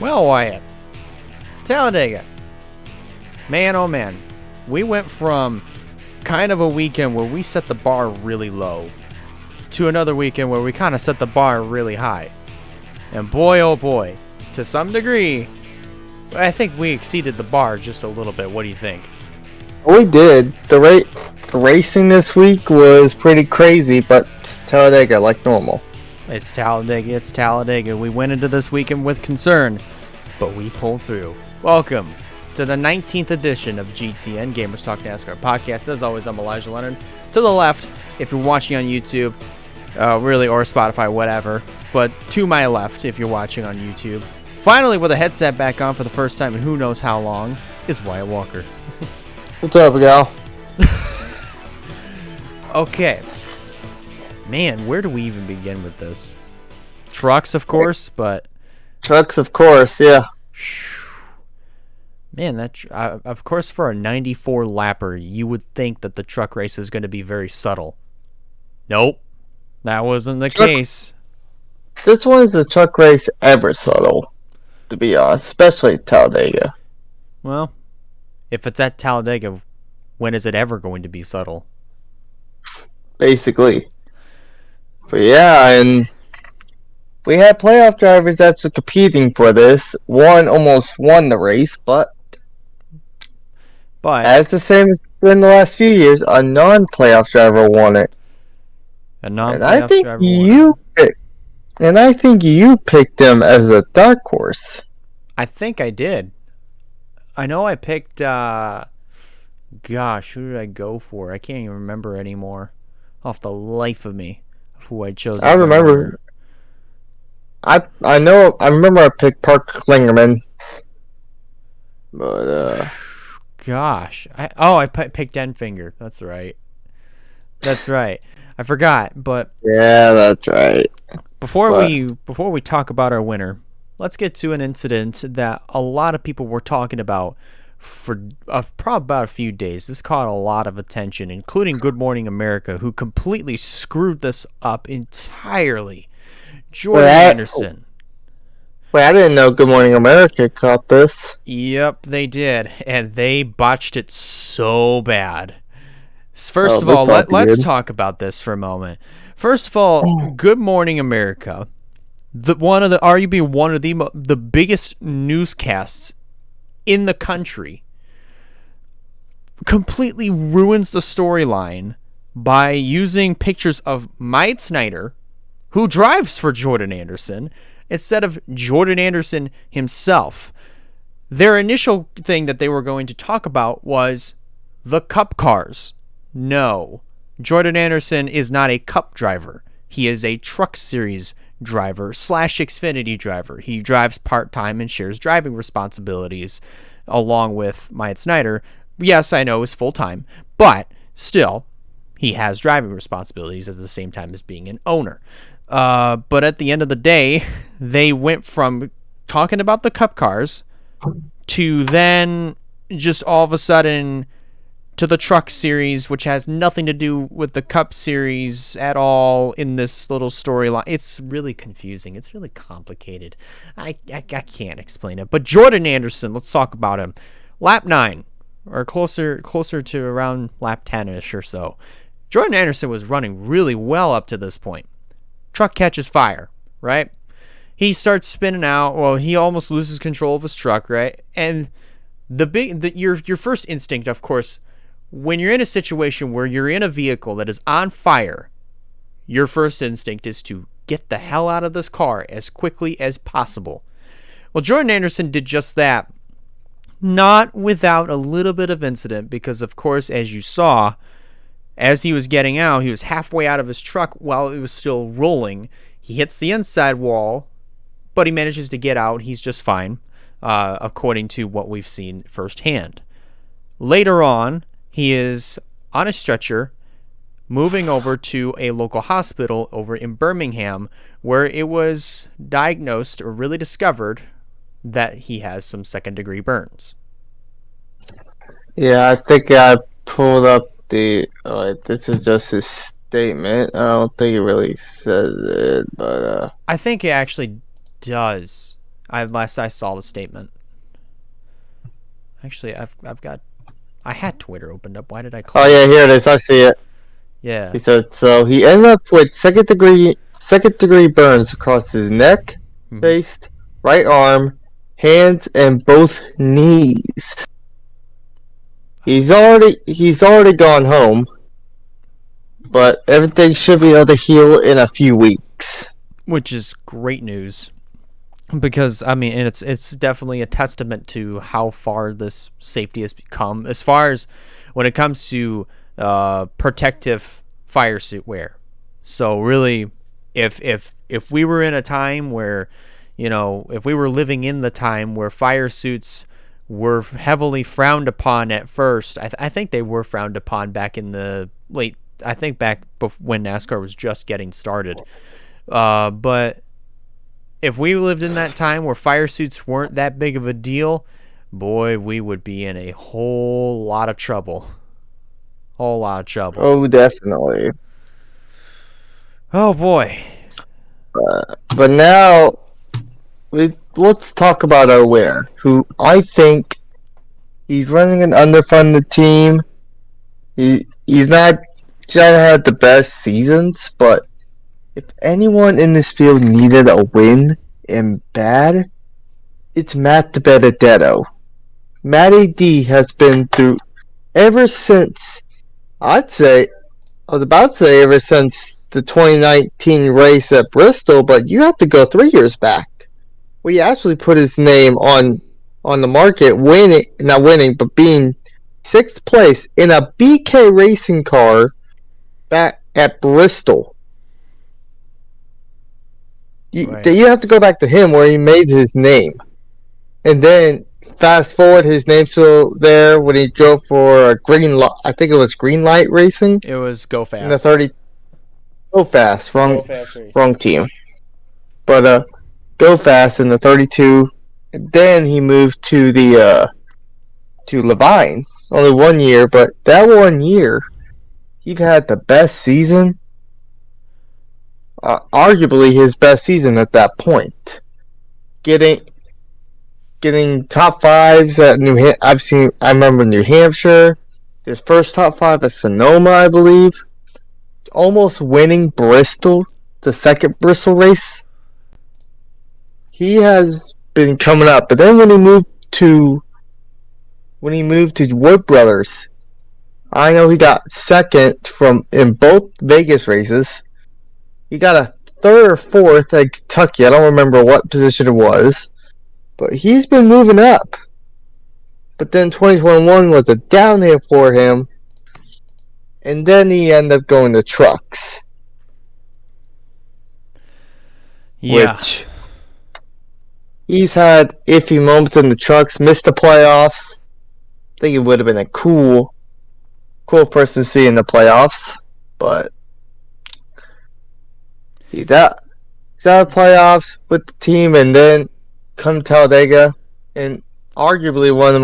Well, Wyatt, Talladega. Man, oh man. We went from kind of a weekend where we set the bar really low to another weekend where we kind of set the bar really high. And boy, oh boy, to some degree, I think we exceeded the bar just a little bit. What do you think? We did. The racing this week was pretty crazy, but Talladega like normal. It's Talladega. We went into this weekend with concern, but we pulled through. Welcome to the 19th edition of GTN, Gamers Talk NASCAR podcast. As always, I'm Elijah Leonard. To the left, if you're watching on YouTube, or Spotify, whatever, but to my left, if you're watching on YouTube, finally with a headset back on for the first time in who knows how long, is Wyatt Walker. What's up, gal? Okay. Man, where do we even begin with this? Trucks, of course, but... Trucks, of course, yeah. Man, of course, for a 94 lapper, you would think that the truck race is going to be very subtle. Nope, that wasn't the case. This one is the truck race ever subtle, to be honest, especially Talladega. Well, if it's at Talladega, when is it ever going to be subtle? Basically. But yeah, and we had playoff drivers that's competing for this. One almost won the race, but as the same as in the last few years, a non-playoff driver won it. A non-playoff driver won. I think you picked him as a dark horse. I think I did. I know I picked, who did I go for? I can't even remember anymore. Off the life of me, who I chose. I remember. I remember I picked Park Klingerman. But, Gosh. I picked Denfinger. That's right. I forgot, but... Yeah, that's right. Before we talk about our winner, let's get to an incident that a lot of people were talking about for probably about a few days. This caught a lot of attention, including Good Morning America, who completely screwed this up entirely. Jordan Anderson. Wait, I didn't know Good Morning America caught this. Yep, they did, and they botched it so bad. First of all, let's talk about this for a moment. First of all, Good Morning America, arguably one of the biggest newscasts in the country, completely ruins the storyline by using pictures of Myatt Snider, who drives for Jordan Anderson, instead of Jordan Anderson himself. Their initial thing that they were going to talk about was the Cup cars. No, Jordan Anderson is not a Cup driver. He is a Truck Series driver / Xfinity driver. He drives part-time and shares driving responsibilities along with Myatt Snider. Yes, I know it's full-time, but still, he has driving responsibilities at the same time as being an owner. But at the end of the day, they went from talking about the Cup cars to then just all of a sudden to the Truck Series, which has nothing to do with the Cup Series at all in this little storyline. It's really confusing. It's really complicated. I can't explain it. But Jordan Anderson, let's talk about him. Lap 9, or closer to around lap 10-ish or so. Jordan Anderson was running really well up to this point. Truck catches fire, right? He starts spinning out. Well, he almost loses control of his truck, right? And your first instinct, of course, when you're in a situation where you're in a vehicle that is on fire, your first instinct is to get the hell out of this car as quickly as possible. Well, Jordan Anderson did just that, not without a little bit of incident, because, of course, as you saw, as he was getting out, he was halfway out of his truck while it was still rolling. He hits the inside wall, but he manages to get out. He's just fine, according to what we've seen firsthand. Later on, he is on a stretcher, moving over to a local hospital over in Birmingham, where it was diagnosed or really discovered that he has some second-degree burns. Yeah, I think I pulled up this is just his statement. I don't think it really says it, but I think it actually does. Unless I saw the statement. Actually, I had Twitter opened up. Why did I close Oh yeah, here it is. I see it. Yeah. He said so. He ended up with second degree burns across his neck, face, right arm, hands, and both knees. He's already gone home, but everything should be able to heal in a few weeks. Which is great news. Because I mean, and it's definitely a testament to how far this safety has become, as far as when it comes to protective fire suit wear. So really, if we were in a time where, if we were living in the time where fire suits were heavily frowned upon at first, I think they were frowned upon back in the late. I think back when NASCAR was just getting started, but. If we lived in that time where fire suits weren't that big of a deal, boy, we would be in a whole lot of trouble. Oh, definitely. Oh, boy. But now, let's talk about our winner, who I think he's running an underfunded team. He's not had the best seasons, but if anyone in this field needed a win and bad, it's Matt DiBenedetto. Matty D has been through ever since, ever since the 2019 race at Bristol, but you have to go 3 years back, where he actually put his name on the market, but being 6th place in a BK racing car back at Bristol. Right. You have to go back to him where he made his name. And then fast forward, his name's still there when he drove for I think it was Green Light Racing. It was Go Fast. In the 30. Go Fast. Wrong team. But Go Fast in the 32. And then he moved to to Levine. Only 1 year, but that 1 year, he had the best season. Arguably his best season at that point. Getting top fives at I remember New Hampshire. His first top 5 at Sonoma, I believe. Almost winning Bristol, the second Bristol race. He has been coming up, but then when he moved to Wood Brothers, I know he got second in both Vegas races. He got a 3rd or 4th at Kentucky. I don't remember what position it was. But he's been moving up. But then 2021 was a downhill for him. And then he ended up going to trucks. Yeah. Which he's had iffy moments in the trucks, missed the playoffs. I think it would have been a cool person to see in the playoffs. But he's out of playoffs with the team, and then come Talladega, and arguably one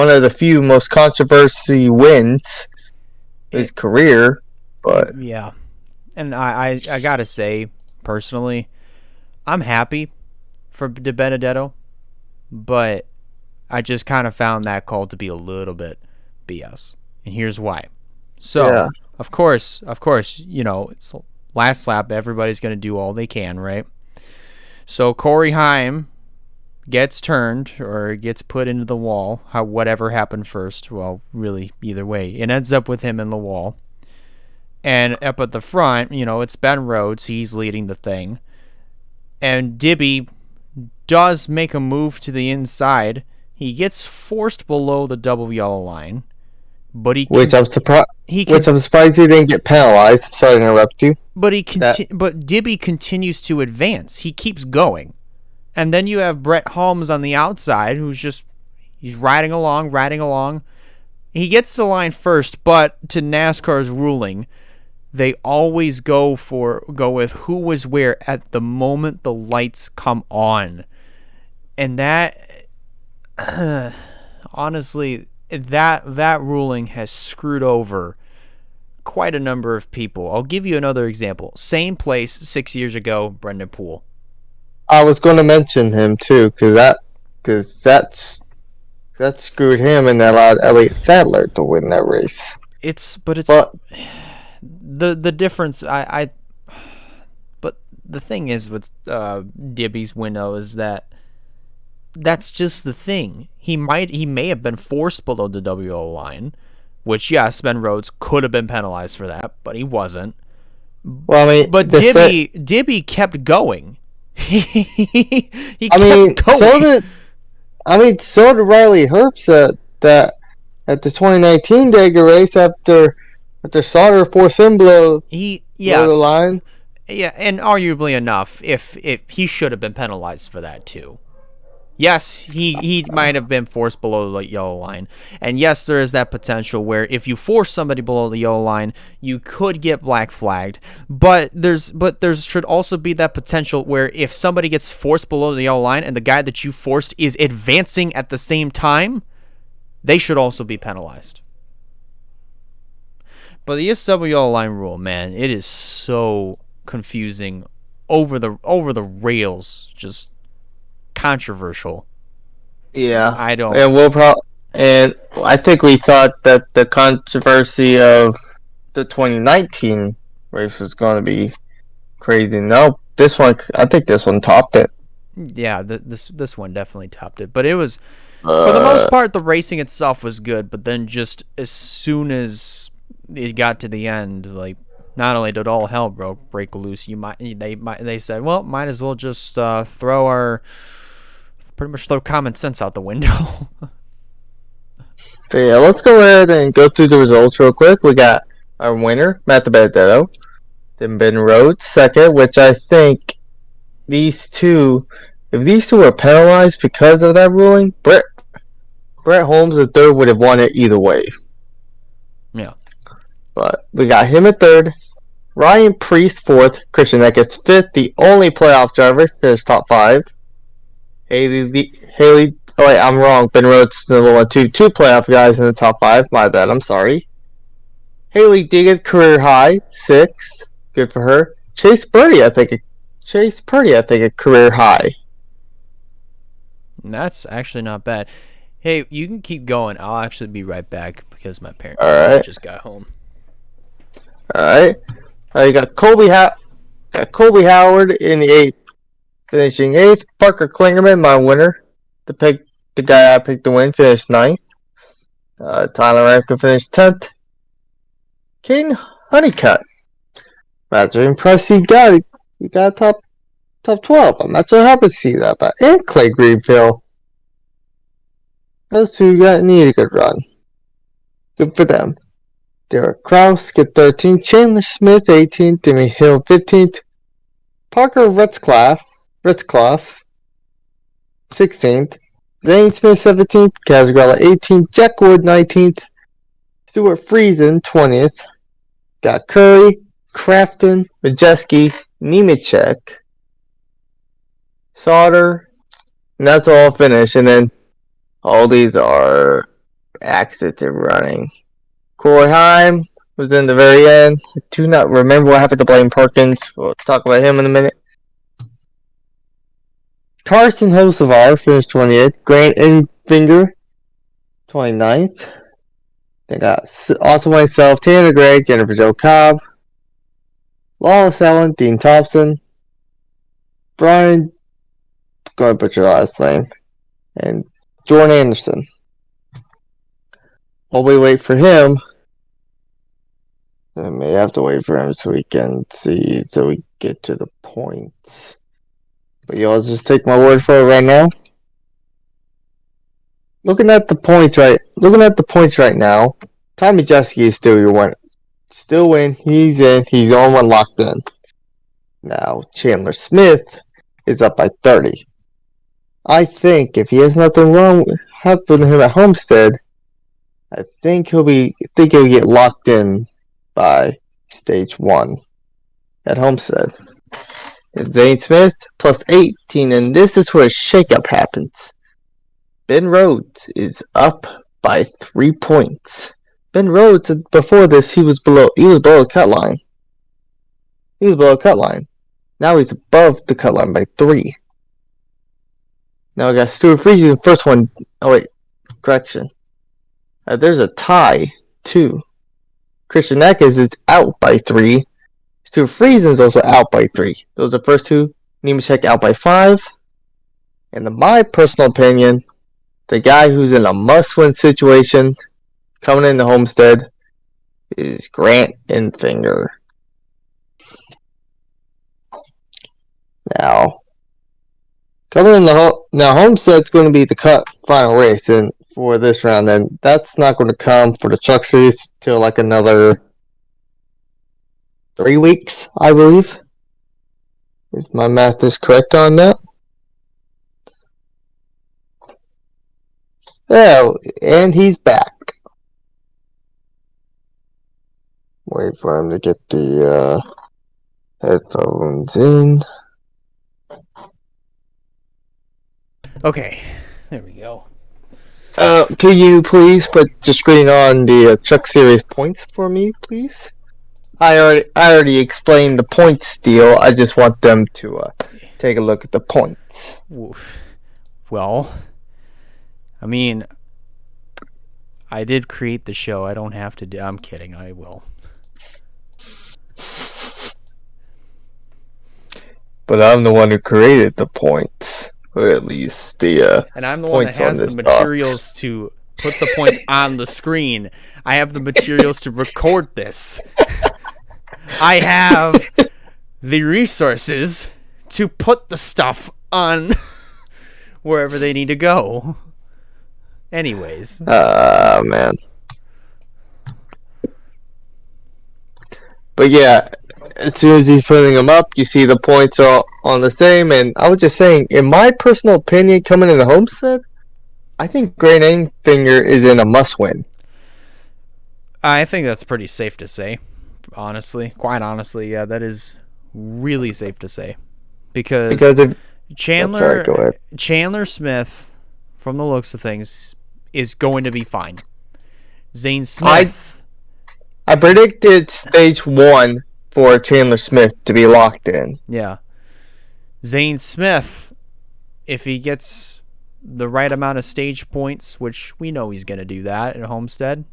of the few most controversy wins in his career. But yeah, and I gotta say personally, I'm happy for DiBenedetto, but I just kind of found that call to be a little bit BS, and here's why. So. Yeah. Of course, it's last lap. Everybody's going to do all they can, right? So Corey Haim gets turned or gets put into the wall. Whatever happened first, well, really, either way, it ends up with him in the wall. And up at the front, it's Ben Rhodes. He's leading the thing. And Dibby does make a move to the inside. He gets forced below the double yellow line. But which I'm surprised he didn't get penalized. I'm sorry to interrupt you. But but Dibby continues to advance. He keeps going, and then you have Brett Holmes on the outside, he's riding along. He gets to the line first, but to NASCAR's ruling, they always go with who was where at the moment the lights come on, and that honestly. That ruling has screwed over quite a number of people. I'll give you another example. Same place 6 years ago, Brendan Poole. I was going to mention him too, because that screwed him and allowed Elliott Sadler to win that race. But the difference but the thing is with Dibby's window is that's just the thing. He may have been forced below the WO line, which yes, Ben Rhodes could have been penalized for that, but he wasn't. Well, I mean, but Dibby kept going. he kept going. So did Riley Herbst at the 2019 Dega race after Sauter forced him below the line. Yeah, and arguably enough, if he should have been penalized for that too. Yes, he might have been forced below the yellow line. And yes, there is that potential where if you force somebody below the yellow line, you could get black flagged. But there should also be that potential where if somebody gets forced below the yellow line and the guy that you forced is advancing at the same time, they should also be penalized. But the SW yellow line rule, man, it is so confusing, over the rails, just controversial. Yeah, I don't. And I think we thought that the controversy of the 2019 race was going to be crazy. No, I think this one topped it. Yeah, this one definitely topped it. But it was, for the most part, the racing itself was good. But then just as soon as it got to the end, like, not only did all hell break loose, they said, well, might as well just throw common sense out the window. So yeah, let's go ahead and go through the results real quick. We got our winner, Matt Benedetto, then Ben Rhodes second, which I think if these two were penalized because of that ruling, Brett Holmes the third would have won it either way. Yeah. But we got him at third, Ryan Preece fourth, Christian Eckes fifth, the only playoff driver, finished top 5. Oh wait, I'm wrong. Ben Rhodes the one, two playoff guys in the top 5. My bad. I'm sorry. Haley Diggett career high 6. Good for her. Chase Purdy, I think a career high. That's actually not bad. Hey, you can keep going. I'll actually be right back because my parents just got home. All right. You got Colby Howard in the 8th. Finishing 8th, Parker Klingerman, my winner. The guy I picked to win, finished 9th. Tyler Rankin finished 10th. Caden Honeycutt. Rather impressed he got top 12. I'm not so happy to see that. But and Clay Greenfield. Those two need a good run. Good for them. Derek Krause get 13th. Chandler Smith 18th. Demi Hill 15th. Parker Ritzclaff 16th. Zane Smith 17th. Casarella 18th. Jack Wood 19th. Stuart Friesen 20th. Got Curry, Crafton, Majeski, Nemechek, Sauter, and that's all finished. And then all these are accident running. Corey Heim was in the very end. I do not remember what happened to Blaine Perkins. We'll talk about him in a minute. Carson Hocevar finished 28th. Grant Enfinger 29th. They got also myself, Tanner Gray, Jennifer Jo Cobb, Lawless Allen, Dean Thompson, Brian, going to butcher your last name, and Jordan Anderson. While we wait for him, I may have to wait for him so we get to the points. But y'all just take my word for it right now. Looking at the points right now, Tommy Jeske is still your winner. Still win. He's in. He's on one locked in. Now Chandler Smith is up by 30. I think if he has nothing wrong happen to him at Homestead, I think he'll get locked in by stage 1 at Homestead. And Zane Smith plus 18, and this is where a shakeup happens. Ben Rhodes is up by 3 points. Ben Rhodes, before this, he was below the cut line. Now he's above the cut line by 3. Now I got Stuart Friesen in the first one. Oh wait, correction. There's a tie, too. Christian Eckes is out by 3. Stuart Friesen's also out by 3. Those are the first two. Nemechek out by 5. And in my personal opinion, the guy who's in a must-win situation coming into Homestead is Grant Enfinger. Now, coming in now Homestead's going to be the final race for this round, and that's not going to come for the Truck Series till like another 3 weeks, I believe. If my math is correct on that. Yeah, and he's back. Wait for him to get the headphones in. Okay, there we go. Can you please put the screen on the Truck Series points for me, please? I already explained the points deal. I just want them to take a look at the points. Well, I mean, I did create the show. I don't have to I'm kidding. I will. But I'm the one who created the points. Or at least the and I'm the one that has the materials to put the points on the screen. I have the materials to record this. I have the resources to put the stuff on wherever they need to go. Anyways. Man. But yeah, as soon as he's putting them up, you see the points are on the same. And I was just saying, in my personal opinion, coming into Homestead, I think Grant Enfinger is in a must-win. I think that's pretty safe to say, honestly. Quite honestly, yeah, that is really safe to say. Because if Chandler Smith, from the looks of things, is going to be fine. Zane Smith... I predicted stage 1 for Chandler Smith to be locked in. Yeah. Zane Smith, if he gets the right amount of stage points, which we know he's going to do that at Homestead,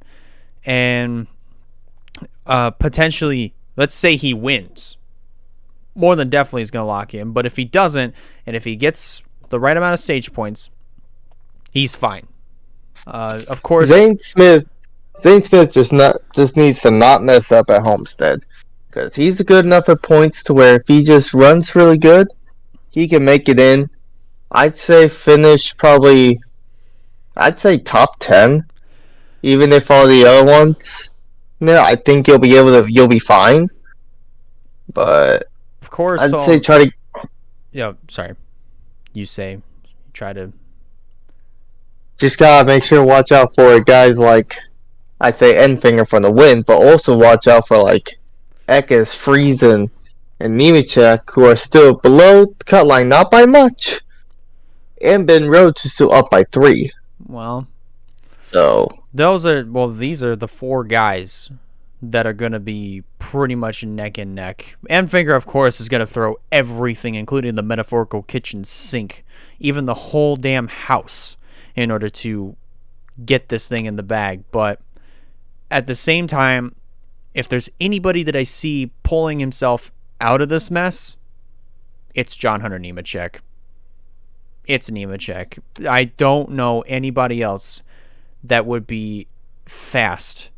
and potentially, let's say he wins, more than definitely is going to lock in. But if he doesn't, and if he gets the right amount of stage points, he's fine. Of course, Zane Smith just needs to not mess up at Homestead, because he's good enough at points to where if he just runs really good, he can make it in. I'd say finish probably, top 10, even if all the other ones. Yeah, I think you'll be fine. But of course, I'd say try to. Yeah, sorry. You try to. Just gotta make sure watch out for guys like. I say Enfinger for the win, but also watch out for like Eckes, Friesen, and Nemechek, who are still below the cut line, not by much. And Ben Rhodes is still up by 3. Well, so these are the 4 guys that are going to be pretty much neck and neck. Enfinger, of course, is going to throw everything, including the metaphorical kitchen sink, even the whole damn house, in order to get this thing in the bag. But at the same time, if there's anybody that I see pulling himself out of this mess, it's John Hunter Nemechek. It's Nemechek. I don't know anybody else that would be fast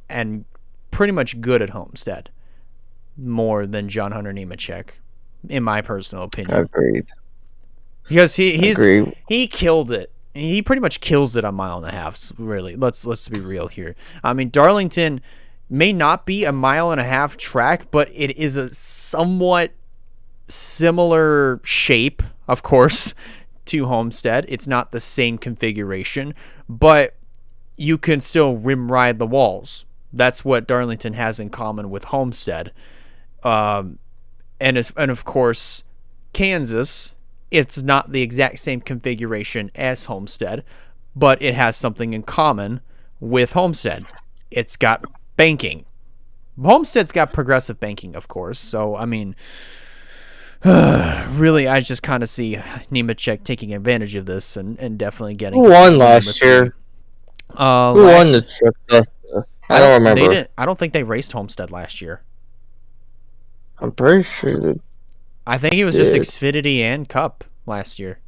and pretty much good at Homestead more than John Hunter Nemechek, in my personal opinion. Agreed. Because he killed it. He pretty much kills it a mile and a half, really. Let's be real here. I mean, Darlington may not be a mile and a half track, but it is a somewhat similar shape, of course, to Homestead. It's not the same configuration, but you can still rim ride the walls. That's what Darlington has in common with Homestead. And of course, Kansas, it's not the exact same configuration as Homestead, but it has something in common with Homestead. It's got banking. Homestead's got progressive banking, of course. So, I mean, Really, I just kind of see Nemechek taking advantage of this and definitely getting. Who won last year? Who won the truck last year? I don't remember. They didn't. I don't think they raced Homestead last year. I'm pretty sure they I think it was just Xfinity and Cup last year.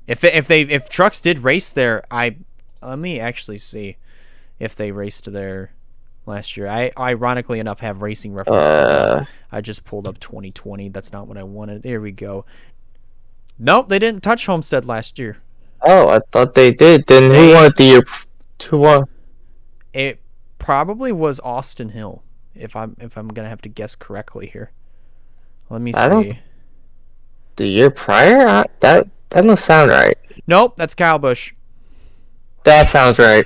If trucks did race there, let me actually see if they raced there last year. I ironically enough have racing reference. I just pulled up 2020. That's not what I wanted. There we go. Nope, they didn't touch Homestead last year. Oh, I thought they did. Then who won it the year 2-1? It probably was Austin Hill. If I'm gonna have to guess correctly here. Let me see. The year prior? That doesn't sound right. Nope, that's Kyle Busch. That sounds right.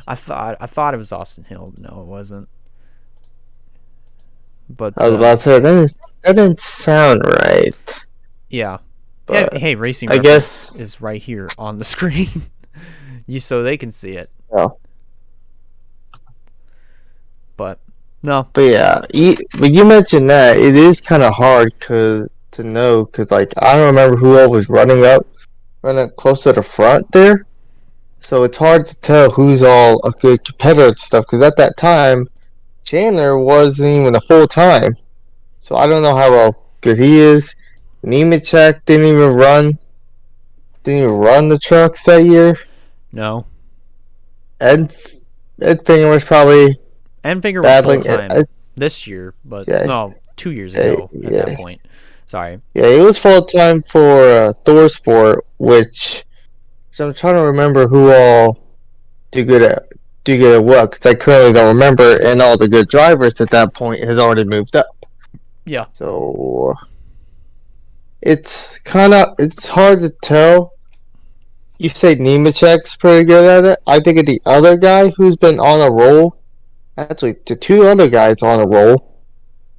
I thought it was Austin Hill. No, it wasn't. But I was about to say that didn't sound right. Yeah. But hey, racing. I guess is right here on the screen, so they can see it. Oh. But no. But yeah, but you mentioned that it is kind of hard to know because like I don't remember who all was running up close to the front there, so it's hard to tell who's all a good competitor and stuff. Because at that time, Chandler wasn't even a full time, so I don't know how good he is. Nemechek didn't even run the trucks that year. No. Ed Finger was probably. Enfinger was full time this year, but no, 2 years ago at that point. Sorry. Yeah, he was full time for Thor Sport, which so I'm trying to remember who all do good at what because I currently don't remember, and all the good drivers at that point has already moved up. Yeah. So it's hard to tell. You say Nemechek's pretty good at it. I think of the other guy who's been on a roll. Actually, the two other guys on a roll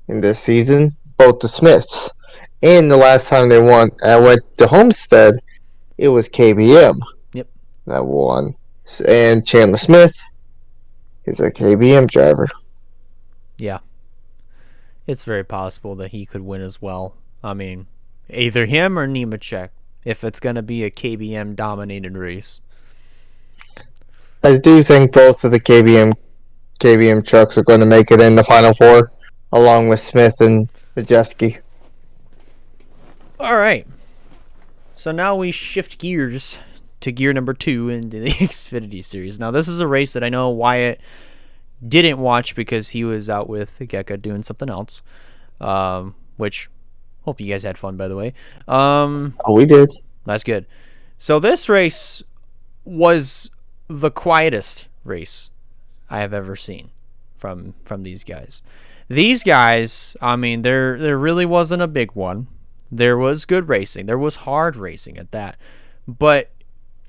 in this season, both the Smiths. And the last time they won, I went to Homestead, it was KBM. Yep. That won. And Chandler Smith is a KBM driver. Yeah. It's very possible that he could win as well. I mean, either him or Nemechek, if it's going to be a KBM-dominated race. I do think both of the KBM trucks are going to make it in the Final Four, along with Smith and Majeski. All right. So now we shift gears to gear number 2 into the Xfinity Series. Now, this is a race that I know Wyatt didn't watch because he was out with Gekka doing something else, which hope you guys had fun, by the way. We did. That's good. So this race was the quietest race I have ever seen from these guys. These guys, I mean, there really wasn't a big one. There was good racing. There was hard racing at that. But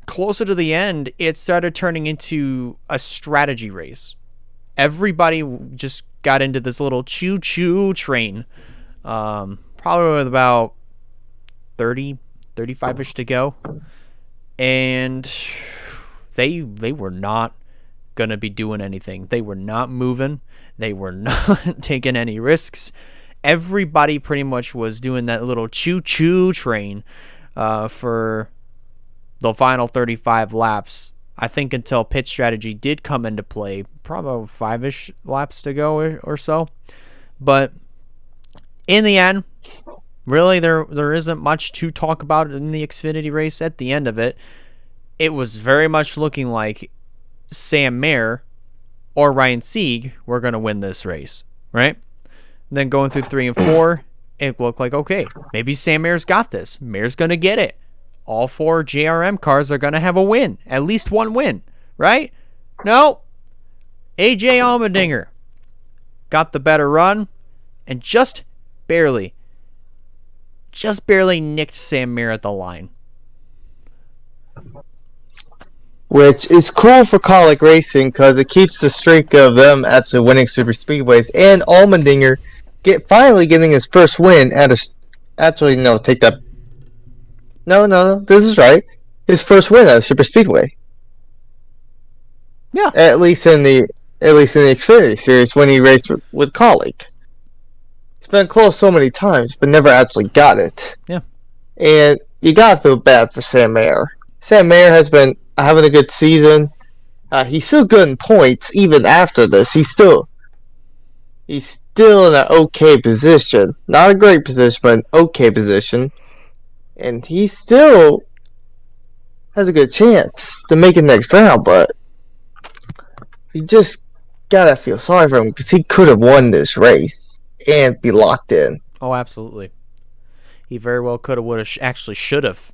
closer to the end, it started turning into a strategy race. Everybody just got into this little choo-choo train. Probably with about 35-ish to go. And they were not going to be doing anything. They were not moving. They were not taking any risks. Everybody pretty much was doing that little choo-choo train for the final 35 laps. I think until pit strategy did come into play, probably 5-ish laps to go or so. But in the end, really there isn't much to talk about in the Xfinity race. At the end of it, it was very much looking like Sam Mayer or Ryan Sieg were going to win this race, right? And then going through 3 and 4, it looked like, okay, maybe Sam Mayer's got this. Mayer's going to get it. All 4 JRM cars are going to have a win, at least one win, right? No. AJ Allmendinger got the better run and just barely nicked Sam Mayer at the line. Which is cool for Colic Racing because it keeps the streak of them actually winning super speedways, and Allmendinger finally getting his first win at a. Actually, no, take that. No, this is right. His first win at a super speedway. Yeah. At least in the Xfinity Series when he raced with Colic. it's been close so many times, but never actually got it. Yeah. And you gotta feel bad for Sam Mayer. Sam Mayer has been having a good season. He's still good in points even after this. He's still in an okay position. Not a great position, but an okay position. And he still has a good chance to make it next round, but you just gotta feel sorry for him because he could have won this race and be locked in. Oh, absolutely. He very well could have, would have, actually should have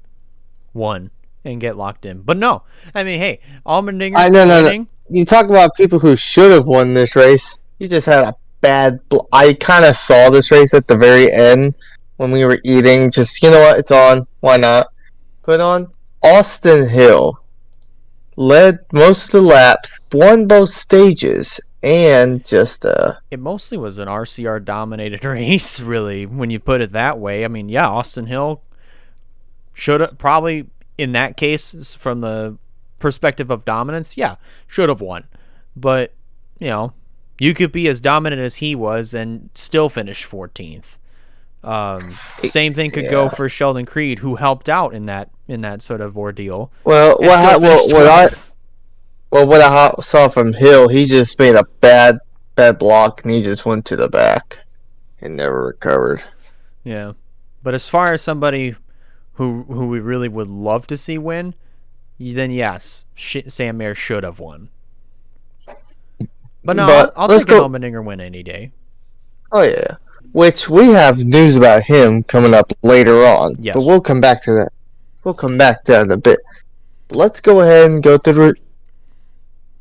won and get locked in. But no. I mean, hey, Allmendinger winning. No. You talk about people who should have won this race. He just had a bad... I kind of saw this race at the very end when we were eating. Just, you know what? It's on. Why not? Put on. Austin Hill led most of the laps, won both stages, and just... It mostly was an RCR-dominated race, really, when you put it that way. I mean, yeah, Austin Hill should have probably... In that case, from the perspective of dominance, yeah, should have won. But, you know, you could be as dominant as he was and still finish 14th. Same thing could go for Sheldon Creed, who helped out in that sort of ordeal. What I saw from Hill, he just made a bad block and he just went to the back and never recovered. Yeah, but as far as somebody who we really would love to see win, then yes, Sam Mayer should have won. But no, I'll take an Allmendinger win any day. Oh yeah, which we have news about him coming up later on. Yes. But we'll come back to that. We'll come back to that in a bit. Let's go ahead and go through.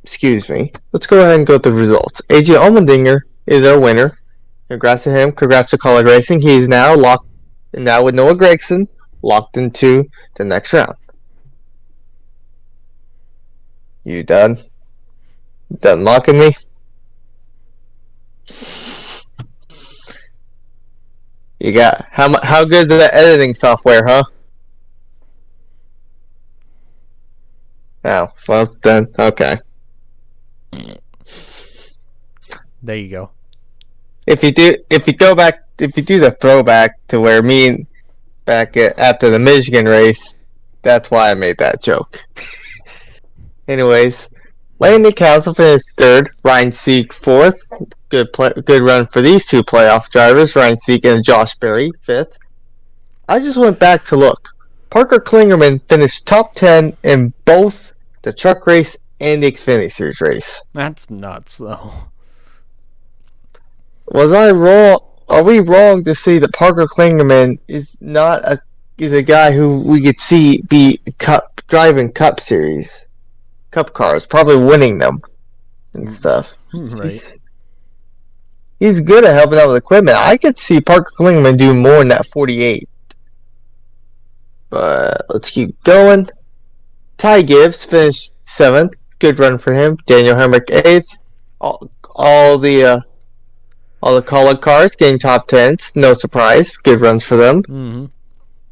Let's go ahead and go through the results. AJ Allmendinger is our winner. Congrats to him. Congrats to Colleague Racing. He is now locked. Now with Noah Gragson, locked into the next round. You done? Done mocking me? You got how good is that editing software, huh? Oh, well then, okay. There you go. If you do the throwback to where me and after the Michigan race, that's why I made that joke. Anyways, Landon Council finished third, Ryan Seek fourth. Good run for these two playoff drivers, Ryan Seek and Josh Berry, fifth. I just went back to look. Parker Klingerman finished top 10 in both the truck race and the Xfinity Series race. That's nuts, though. Was I wrong? Are we wrong to say that Parker Klingerman is a guy who we could see be driving Cup Series, Cup cars, probably winning them and stuff. Right. He's good at helping out with equipment. I could see Parker Klingerman do more than that 48. But let's keep going. Ty Gibbs finished 7th. Good run for him. Daniel Hemrick 8th. All the Colleague cars getting top 10s. No surprise. Good runs for them. Mm-hmm.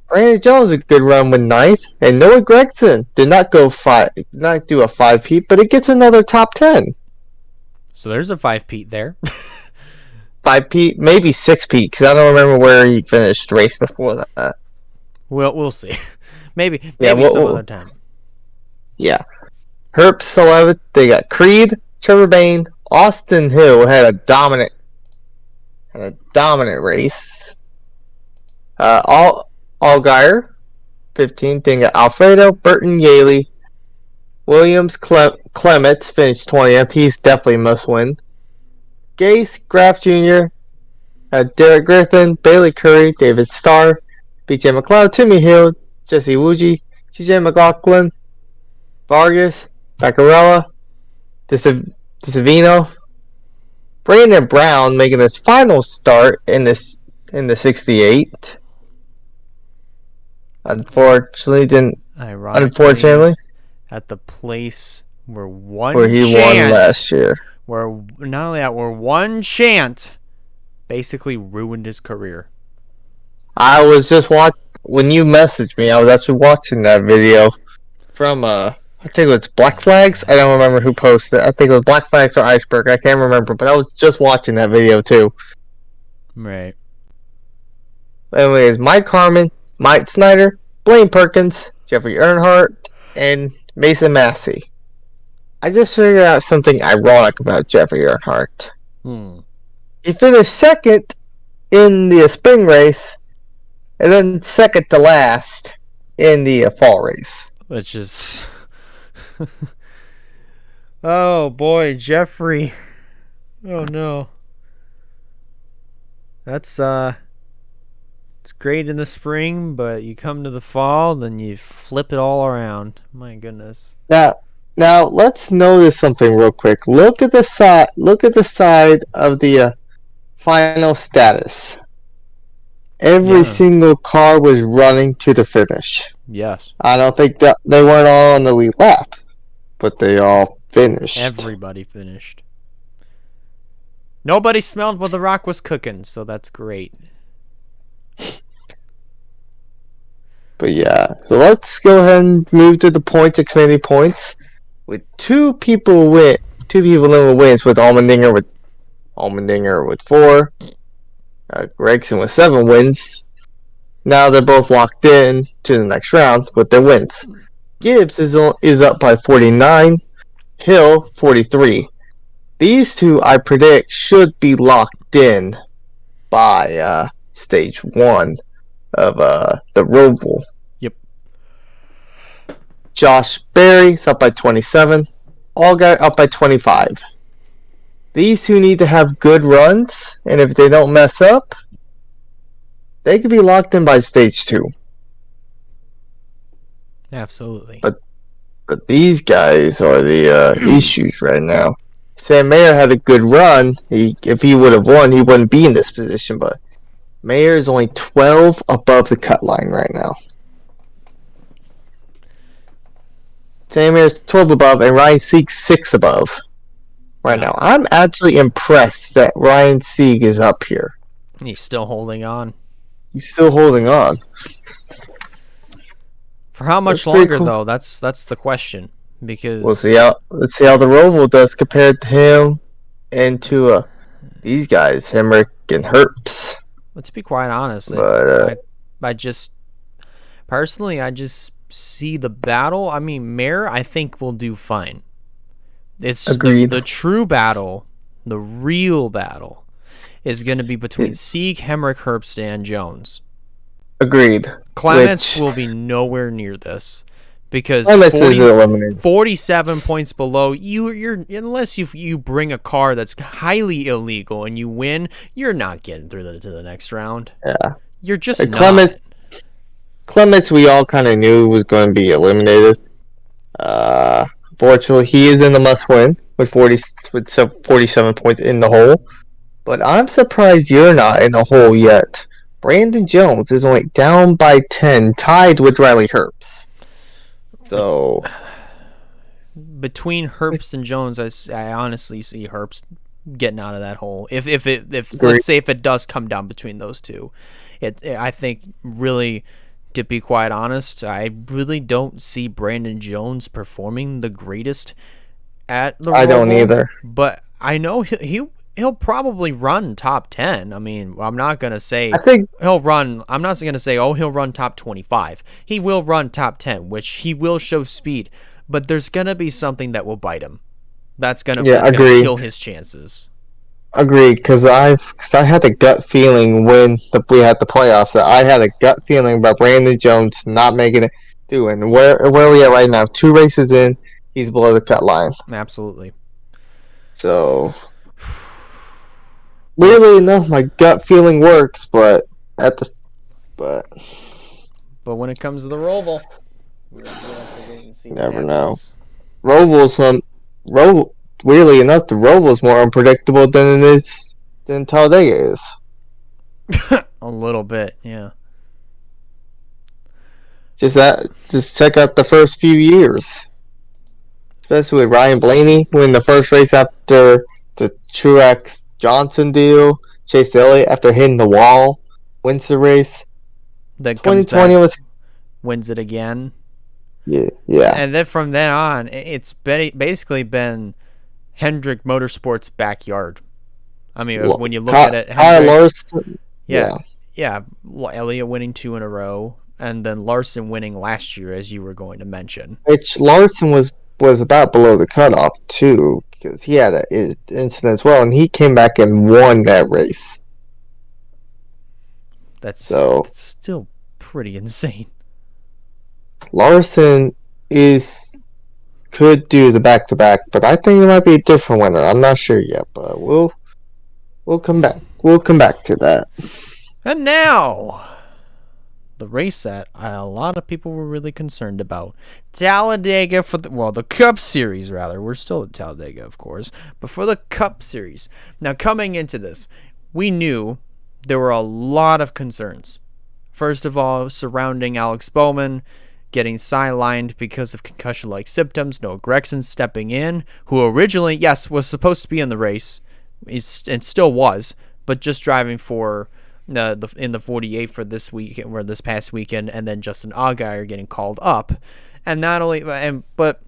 Brandon Jones a good run with 9th. And Noah Gragson did not do a 5-peat, but it gets another top 10. So there's a 5-peat there. 5-peat, maybe 6-peat, because I don't remember where he finished the race before that. Well, we'll see. maybe some other time. Yeah. Herb 11th. They got Creed, Trevor Bayne, Austin Hill had a dominant race. Allgaier 15th. Then got Alfredo, Burton, Yaley, Williams, Clements finished 20th. He's definitely must win. Gase, Graf Jr., Derek Griffin, Bailey Curry, David Starr, BJ McLeod, Timmy Hill, Jesse Wuji, CJ McLaughlin, Vargas, Baccarella, DeSavino, Brandon Brown making his final start in the 68. Unfortunately, at the place where he won last year. Where not only that, where one chant basically ruined his career. I was just when you messaged me, I was actually watching that video from I think it was Black Flags. I don't remember who posted it. I think it was Black Flags or Iceberg. I can't remember, but I was just watching that video too. Right. Anyways, Mike Harmon, Mike Snyder, Blaine Perkins, Jeffrey Earnhardt, and Mason Massey. I just figured out something ironic about Jeffrey Earnhardt. He finished second in the spring race, and then second to last in the fall race. Which is... oh, boy, Jeffrey. Oh, no. That's, it's great in the spring, but you come to the fall, then you flip it all around. My goodness. Now let's notice something real quick. Look at the side. Look at the side of the final status. Every single car was running to the finish. Yes. I don't think that they weren't all on the lead lap, but they all finished. Everybody finished. Nobody smelled what the Rock was cooking, so that's great. But yeah, so let's go ahead and move to the points, expanding points. With two people in wins, with Allmendinger with 4, Gregson with 7 wins. Now they're both locked in to the next round with their wins. Gibbs is up by 49, Hill 43. These two, I predict, should be locked in by stage 1 of the ROVAL. Yep. Josh Berry's up by 27. Allgaier up by 25. These two need to have good runs, and if they don't mess up, they could be locked in by stage 2. Absolutely. But these guys are the issues right now. Sam Mayer had a good run. If he would have won, he wouldn't be in this position, but Mayer is only 12 above the cut line right now. Sam Mayer is 12 above, and Ryan Sieg's 6 above right now. I'm actually impressed that Ryan Sieg is up here. He's still holding on. He's still holding on. For how much longer, though? That's the question. Because let's see how the ROVAL does compared to him and to these guys, Hemrick and Herbst. Let's be quite honest. But I just personally, I just see the battle. I mean, Mayer, I think will do fine. It's agreed. The true battle, the real battle, is going to be between Sieg, Hemrick, Herbst, and Jones. Agreed. Clements will be nowhere near this. Because 47 points below, you're unless you bring a car that's highly illegal and you win, you're not getting through to the next round. Yeah, you're just not. Clements, we all kind of knew was going to be eliminated. Fortunately, he is in the must-win with 47 points in the hole. But I'm surprised you're not in the hole yet. Brandon Jones is only down by 10, tied with Riley Herbst. So, between Herbst and Jones, I honestly see Herbst getting out of that hole. If let's say if it does come down between those two, I think really, to be quite honest, I really don't see Brandon Jones performing the greatest at the ROVAL. I don't either. But I know he'll probably run top 10. I mean, I'm not going to say he'll run. I'm not going to say, he'll run top 25. He will run top 10, which he will show speed. But there's going to be something that will bite him. That's going to kill his chances. Agreed, because I had a gut feeling when we had the playoffs that I had a gut feeling about Brandon Jones not making it through. And where are we at right now? 2 races in, he's below the cut line. Absolutely. So, weirdly enough, my gut feeling works, but when it comes to the ROVAL, never know. Weirdly enough, the ROVAL is more unpredictable than Talladega is. A little bit, yeah. Just check out the first few years, especially with Ryan Blaney winning the first race after the Truex Johnson deal. Chase Elliott, after hitting the wall, wins the race. Then 2020 wins it again. Yeah. And then from then on, it's basically been Hendrick Motorsports' backyard. I mean, when you look at it, Kyle Larson. Yeah. Yeah, Elliott winning 2 in a row, and then Larson winning last year, as you were going to mention. Which Larson was about below the cutoff too, because he had an incident as well, and he came back and won that race. That's still pretty insane. Larson could do the back-to-back, but I think it might be a different winner. I'm not sure yet, but we'll come back. We'll come back to that. And now, the race that a lot of people were really concerned about. Talladega for the Cup Series, rather. We're still at Talladega, of course. But for the Cup Series. Now, coming into this, we knew there were a lot of concerns. First of all, surrounding Alex Bowman getting sidelined because of concussion-like symptoms. Noah Gragson stepping in, who originally, yes, was supposed to be in the race, and still was, but just driving for in the 48 for this week or this past weekend, and then Justin Allgaier getting called up. And not only, but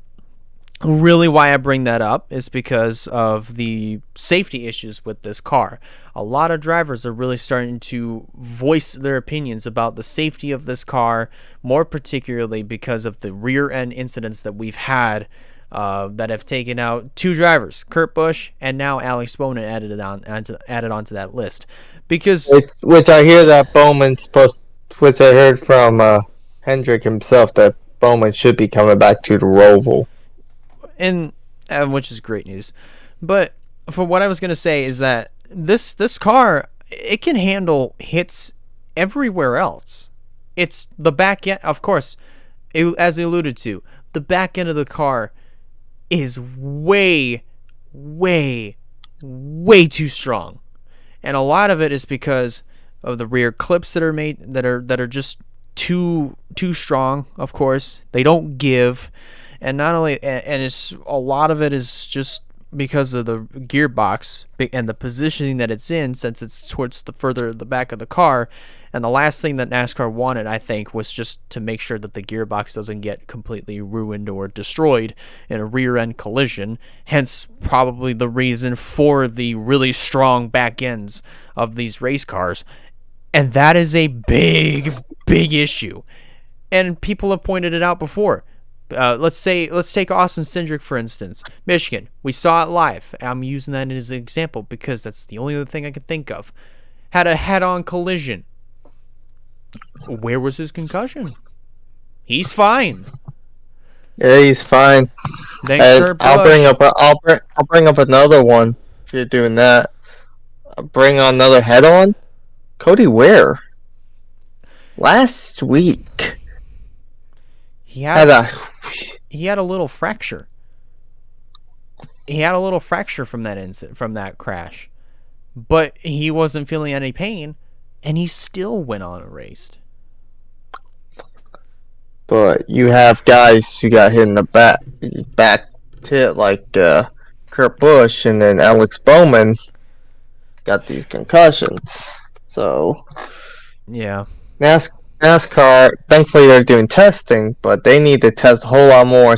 really why I bring that up is because of the safety issues with this car. A lot of drivers are really starting to voice their opinions about the safety of this car, more particularly because of the rear end incidents that we've had that have taken out 2 drivers, Kurt Busch and now Alex Bowman, added onto that list. Because which I hear that Bowman's which I heard from Hendrick himself, that Bowman should be coming back to the ROVAL. And which is great news. But for what I was going to say is that this car, it can handle hits everywhere else. It's the back end, of course, as alluded to, the back end of the car is way, way, way too strong. And a lot of it is because of the rear clips that are made that are just too strong, of course. They don't give. And not only, and it's a lot of it is just because of the gearbox and the positioning that it's in, since it's towards the back of the car. And the last thing that NASCAR wanted, I think, was just to make sure that the gearbox doesn't get completely ruined or destroyed in a rear-end collision. Hence, probably the reason for the really strong back ends of these race cars. And that is a big, big issue. And people have pointed it out before. Let's take Austin Cindric, for instance. Michigan. We saw it live. I'm using that as an example because that's the only other thing I could think of. Had a head-on collision. Where was his concussion? He's fine. Yeah, he's fine. Thanks, I'll bring up another one if you're doing that. I'll bring on another head-on. Cody Ware. Last week, he had a little fracture. He had a little fracture from that crash, but he wasn't feeling any pain. And he still went on and raced. But you have guys who got hit in the back tit like Kurt Busch, and then Alex Bowman got these concussions. So yeah, NASCAR, thankfully they're doing testing, but they need to test a whole lot more.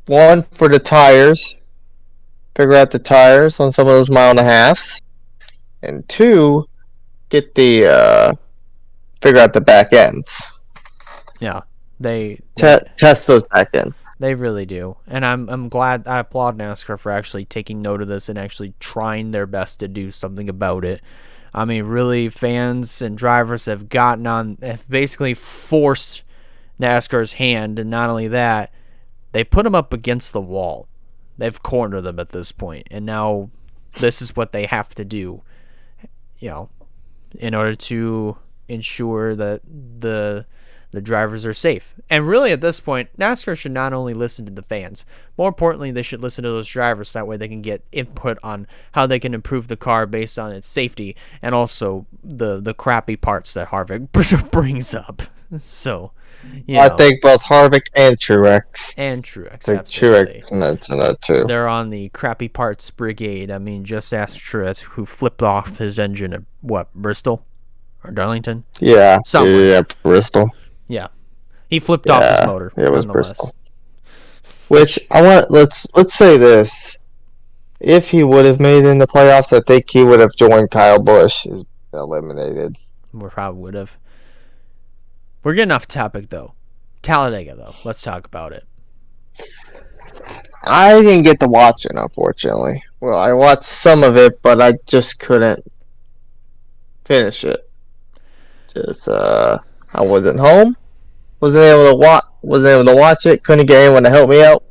One for the tires, figure out the tires on some of those 1.5 miles. And 2, get the figure out the back ends. Yeah, they test those back ends. They really do, and I'm glad. I applaud NASCAR for actually taking note of this and actually trying their best to do something about it. I mean, really, fans and drivers have basically forced NASCAR's hand, and not only that, they put them up against the wall. They've cornered them at this point, and now this is what they have to do. In order to ensure that the drivers are safe. And really, at this point, NASCAR should not only listen to the fans, more importantly, they should listen to those drivers. That way they can get input on how they can improve the car based on its safety and also the crappy parts that Harvick brings up. So, I think both Harvick and Truex. Truex, that too. They're on the crappy parts brigade. I mean, just ask Truex, who flipped off his engine at Bristol or Darlington? Yeah, Bristol. Yeah, he flipped off his motor. It was Bristol. Which let's say this: if he would have made it in the playoffs, I think he would have joined Kyle Busch eliminated. We probably would have. We're getting off topic, though. Talladega, though. Let's talk about it. I didn't get to watch it, unfortunately. Well, I watched some of it, but I just couldn't finish it. Just I wasn't home. Wasn't able to watch it. Couldn't get anyone to help me out.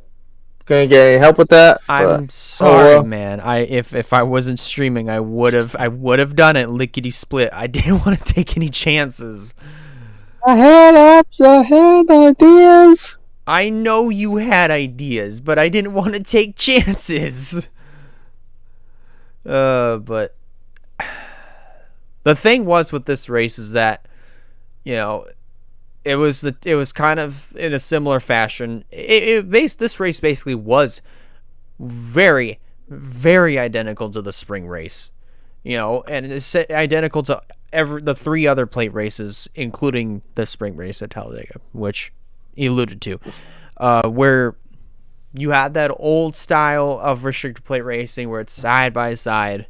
Couldn't get any help with that. I'm sorry, man. If I wasn't streaming, I would have done it lickety split. I didn't want to take any chances. I had ideas. I know you had ideas, but I didn't want to take chances. But the thing was with this race is that, it was kind of in a similar fashion. This race basically was very, very identical to the spring race, and it's identical to the 3 other plate races, including the spring race at Talladega, which he alluded to, where you had that old style of restricted plate racing where it's side by side.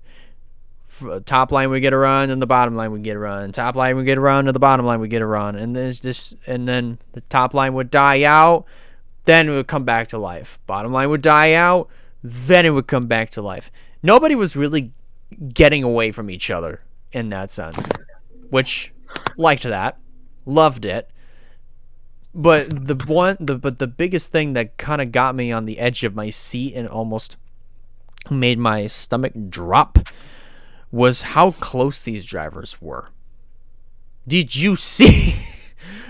Top line would get a run, and the bottom line would get a run. Top line would get a run, and the bottom line would get a run. And then the top line would die out, then it would come back to life. Bottom line would die out, then it would come back to life. Nobody was really getting away from each other in that sense, which liked that, loved it. But the biggest thing that kind of got me on the edge of my seat and almost made my stomach drop was how close these drivers were. Did you see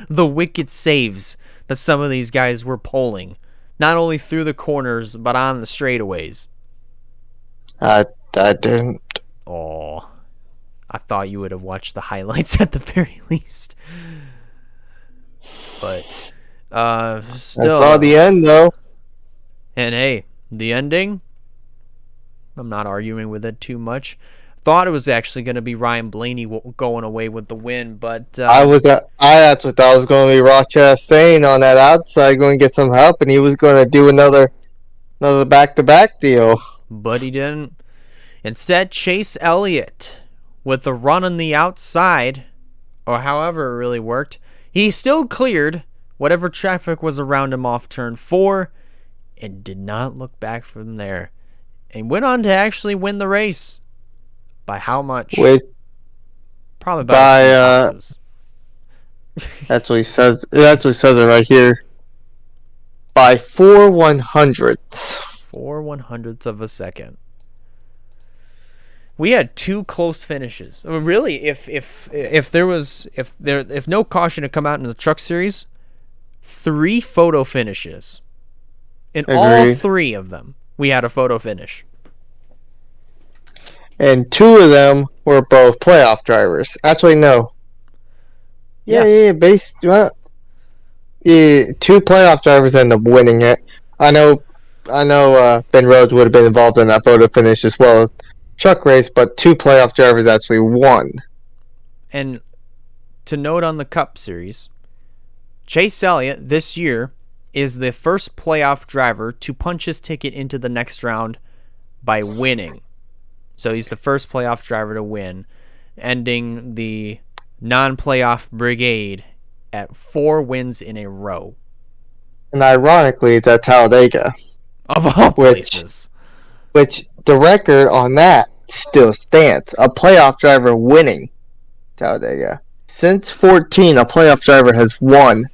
the wicked saves that some of these guys were pulling? Not only through the corners, but on the straightaways. I didn't. Oh, I thought you would have watched the highlights at the very least. But still, I saw the end though. And hey, the ending, I'm not arguing with it too much. Thought it was actually going to be Ryan Blaney going away with the win, but I actually thought it was going to be Ross Chastain on that outside, going to get some help, and he was going to do another back-to-back deal. But he didn't. Instead, Chase Elliott, with the run on the outside, or however it really worked, he still cleared whatever traffic was around him off turn 4 and did not look back from there, and went on to actually win the race. By how much? Probably by actually says it right here. By 4/100ths. 4/100ths of a second. We had 2 close finishes. I mean, really, if no caution had come out in the Truck Series, 3 photo finishes. In all 3 of them, we had a photo finish. And 2 of them were both playoff drivers. Actually, no. Yeah. 2 playoff drivers ended up winning it. I know. Ben Rhodes would have been involved in that photo finish as well as truck race, but 2 playoff drivers actually won. And to note on the Cup Series, Chase Elliott this year is the first playoff driver to punch his ticket into the next round by winning. So he's the first playoff driver to win, ending the non-playoff brigade at 4 wins in a row. And ironically, it's at Talladega. Of all places. Which the record on that still stands. A playoff driver winning Talladega. Since 14, a playoff driver has won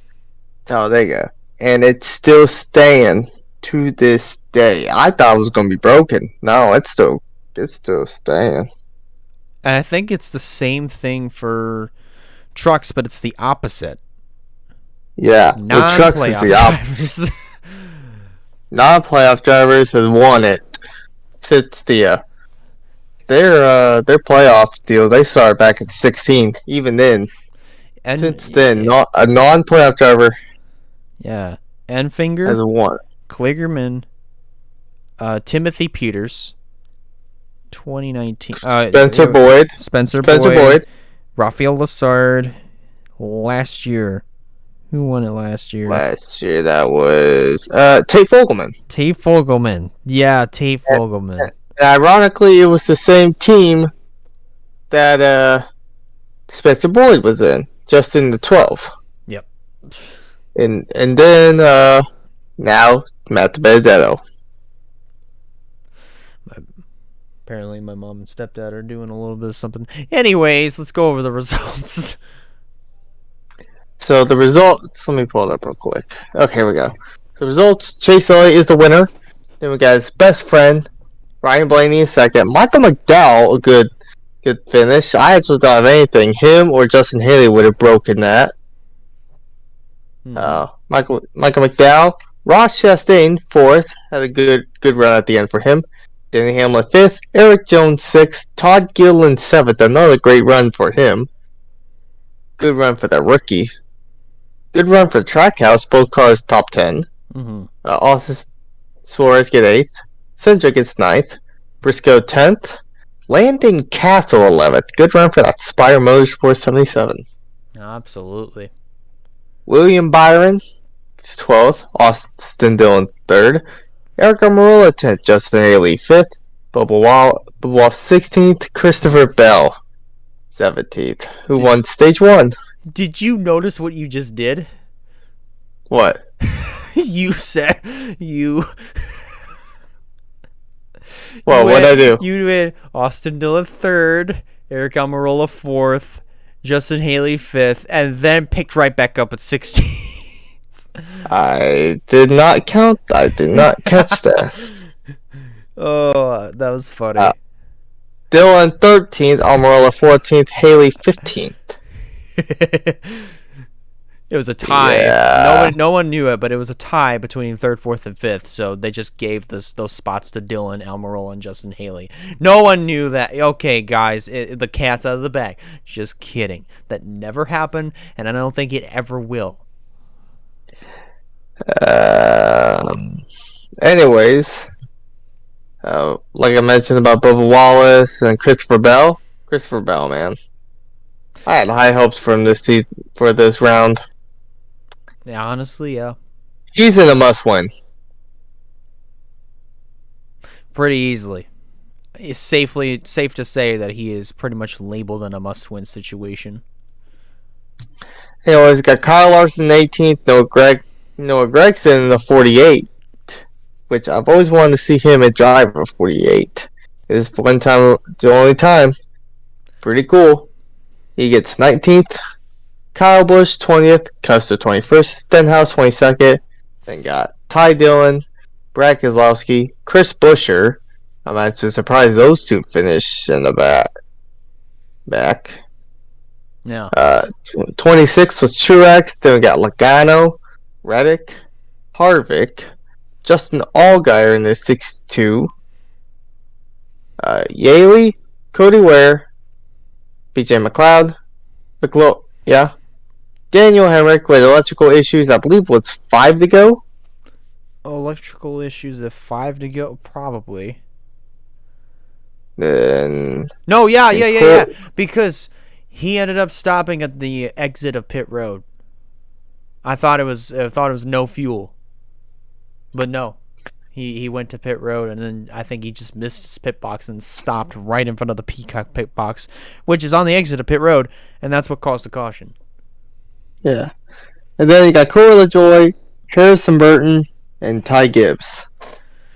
Talladega. And it's still staying to this day. I thought it was going to be broken. No, it's still staying. And I think it's the same thing for trucks, but it's the opposite. Yeah, the trucks is the opposite. Non-playoff drivers have won it since their playoff deal. They started back in 16. Even then, and since then, a non-playoff driver. Yeah, Enfinger has won. Kligerman, Timothy Peters. 2019. Spencer Boyd. Rafael Lessard. Last year. Who won it last year? Last year, that was Tate Fogelman. Yeah, Tate Fogelman. And ironically, it was the same team that Spencer Boyd was in, just in the 12. Yep. And then now Matt Benedetto. Apparently, my mom and stepdad are doing a little bit of something. Anyways, let's go over the results. So the results, let me pull it up real quick. Okay, here we go. So results, Chase Elliott is the winner. Then we got his best friend, Ryan Blaney in second. Michael McDowell, a good finish. I actually thought, if anything, him or Justin Haley would have broken that. Michael McDowell. Ross Chastain, fourth. Had a good run at the end for him. Denny Hamlin, fifth. Eric Jones, sixth. Todd Gilliland, seventh. Another great run for him. Good run for the rookie. Good run for Trackhouse. Both cars top 10. Austin Suarez get 8th. Cindric gets 9th. Briscoe 10th. Landon Castle 11th. Good run for that Spire Motorsports 77. Absolutely. William Byron is 12th. Austin Dillon 3rd. Eric Almirola 10th. Justin Haley 5th. Bubba Wallace 16th. Christopher Bell 17th. Who won stage 1. Did you notice what you just did? What? You said you. Well, what'd I do? You went Austin Dillon 3rd, Eric Almirola 4th, Justin Haley 5th, and then picked right back up at 16th. I did not count. I did not catch that. Oh, that was funny. Dillon 13th, Almirola 14th, Haley 15th. It was a tie. Yeah. No one knew it, but it was a tie between 3rd, 4th, and 5th. So they just gave those spots to Dillon, Almirola, and Justin Haley. No one knew that. Okay, guys, the cat's out of the bag. Just kidding. That never happened, and I don't think it ever will. Anyways, like I mentioned about Bubba Wallace and Christopher Bell. Christopher Bell, man, I had high hopes for him this season, for this round. Yeah, honestly, yeah. He's in a must-win. Pretty easily. It's safe to say that he is pretty much labeled in a must-win situation. Anyways, got Kyle Larson 18th, Noah Gragson in the 48, which I've always wanted to see him at driver 48. This is one time, the only time. Pretty cool. He gets 19th. Kyle Busch 20th. Custer 21st. Stenhouse 22nd. Then got Ty Dillon, Brad Keselowski, Chris Buescher. I'm actually surprised those two finished in the back. Yeah. 26 was Truex. Then we got Logano, Reddick, Harvick, Justin Allgaier in the 62. Yaley, Cody Ware, BJ McLeod, Daniel Hemrick with electrical issues. I believe was 5 to go. Electrical issues at 5 to go, probably. Then no, yeah. Because he ended up stopping at the exit of pit road. I thought it was no fuel, but no. He went to pit road, and then I think he just missed his pit box and stopped right in front of the Peacock pit box, which is on the exit of pit road, and that's what caused the caution. Yeah. And then you got Corey LaJoy, Harrison Burton, and Ty Gibbs.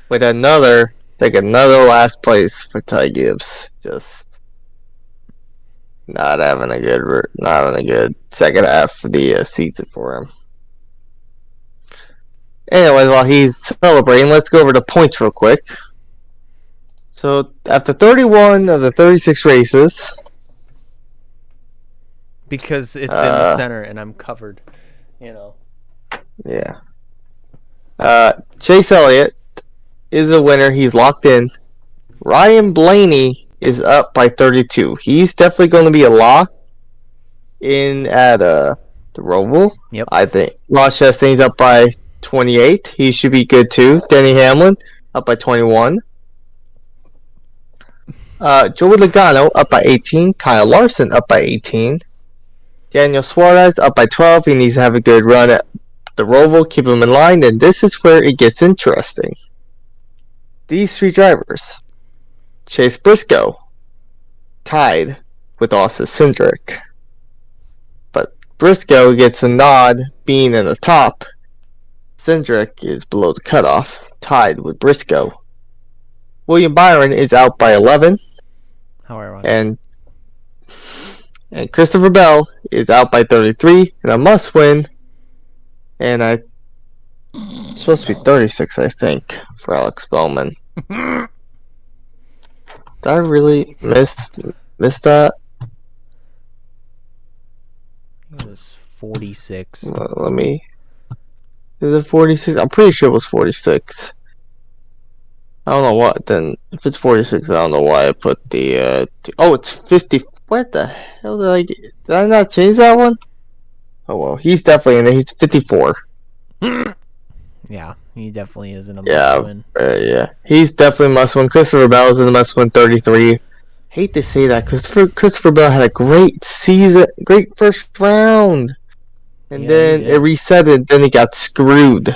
With another last place for Ty Gibbs. Just not having a good second half of the season for him. Anyway, while he's celebrating, let's go over the points real quick. So, after 31 of the 36 races... Because it's in the center and I'm covered, Yeah. Chase Elliott is a winner. He's locked in. Ryan Blaney is up by 32. He's definitely going to be a lock in at the ROVAL. Yep. I think. Ross Chastain's up by 28. He should be good too. Denny Hamlin up by 21. Joey Logano up by 18. Kyle Larson up by 18. Daniel Suarez up by 12. He needs to have a good run at the ROVAL. Keep him in line. And this is where it gets interesting. These three drivers. Chase Briscoe tied with Austin Cindric. Briscoe gets a nod being in the top. Cindric is below the cutoff, tied with Briscoe. William Byron is out by 11. How ironic. And Christopher Bell is out by 33 in a must-win. And it's supposed to be 36, I think, for Alex Bowman. Did I really miss that? It was 46. Let me. Is it 46? I'm pretty sure it was 46. I don't know what. Then if it's 46, I don't know why I put the. It's 50. What the hell did I get? Did I not change that one? Oh well, he's definitely in it. He's 54. Yeah, he definitely is in a must-win. Yeah, he's definitely must-win. Christopher Bell is in the must-win, 33. Hate to say that, Christopher Bell had a great season, great first round, and then it reset and then he got screwed.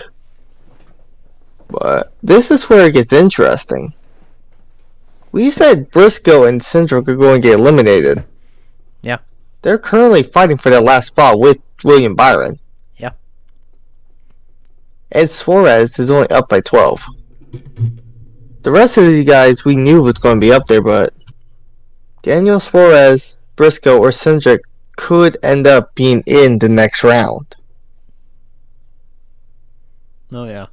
But this is where it gets interesting. We said Briscoe and Cindric are going to get eliminated. Yeah. They're currently fighting for that last spot with William Byron. Yeah. Ed Suarez is only up by 12. The rest of these guys we knew was going to be up there, but Daniel Suarez, Briscoe, or Cindric could end up being in the next round. Oh, yeah.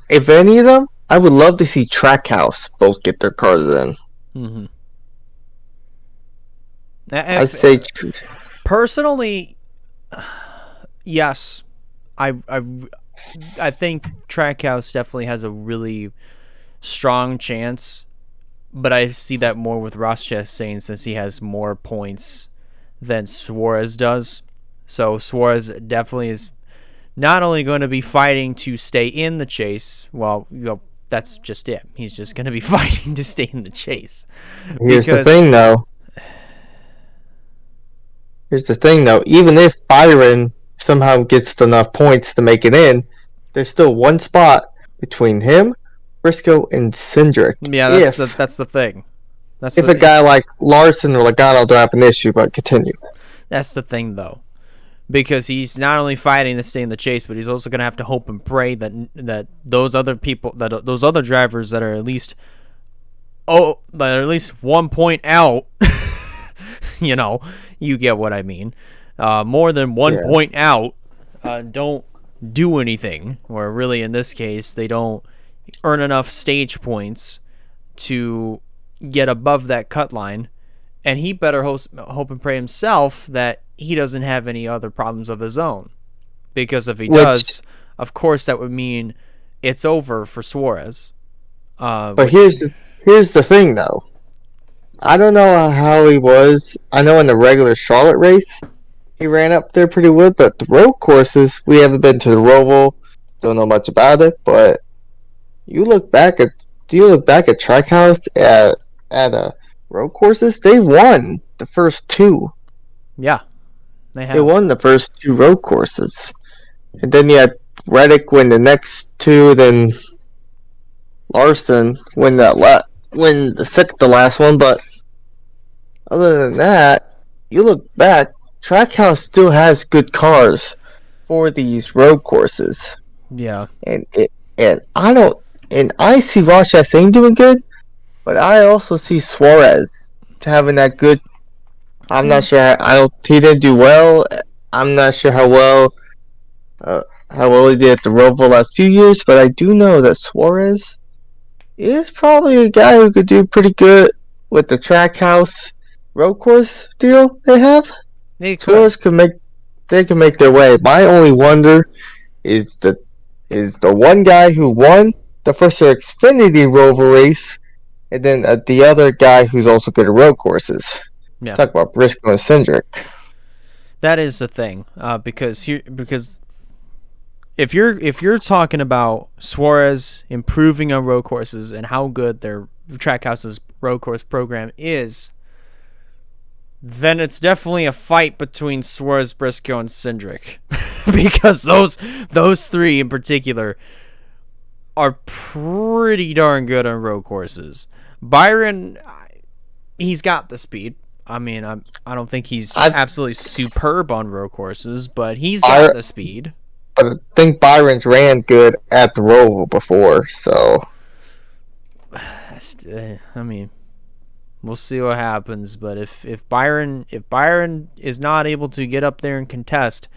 If any of them, I would love to see Trackhouse both get their cars in. Mm-hmm. I'd say personally, yes, I think Trackhouse definitely has a really strong chance, but I see that more with Ross Chastain since he has more points than Suarez does. So Suarez definitely is not only going to be fighting to stay in the chase. Well, that's just it. He's just going to be fighting to stay in the chase. Here's the thing, though. Even if Byron somehow gets enough points to make it in, there's still one spot between him, Briscoe, and Cindric. Yeah, that's the thing. If a guy like Larson or Logano don't have an issue, but continue. That's the thing, though. Because he's not only fighting to stay in the chase, but he's also going to have to hope and pray that those other people, that those other drivers that are at least 1 point out, you get what I mean. More than 1 point out, don't do anything, or really in this case, they don't earn enough stage points to get above that cut line, and he better hope and pray himself that he doesn't have any other problems of his own, because if he does, of course that would mean it's over for Suarez. But here's the thing, though. I don't know how he was. I know in the regular Charlotte race, he ran up there pretty good, but the road courses, we haven't been to the ROVAL, don't know much about it, but you look back at Trackhouse at road courses, they won the first two. Yeah. They won the first two road courses. And then you had Reddick win the next two, then Larson win the last one, but other than that, you look back, Trackhouse still has good cars for these road courses. Yeah. And I see Ross Chastain doing good, but I also see Suarez having that good. I'm not sure. He didn't do well. I'm not sure how well he did at the ROVAL last few years, but I do know that Suarez is probably a guy who could do pretty good with the Trackhouse road course deal they have. Suarez can make their way. My only wonder is the one guy who won the first Xfinity ROVAL race, and then the other guy who's also good at road courses. Yeah. Talk about Briscoe and Cindric. That is the thing, because if you're talking about Suarez improving on road courses and how good their Trackhouse's road course program is, then it's definitely a fight between Suarez, Briscoe, and Cindric, because those three in particular are pretty darn good on road courses. Byron, he's got the speed. I mean, I don't think he's I absolutely superb on road courses, but he's got the speed. I think Byron's ran good at the Roval before, so I mean, we'll see what happens. But if Byron is not able to get up there and contest,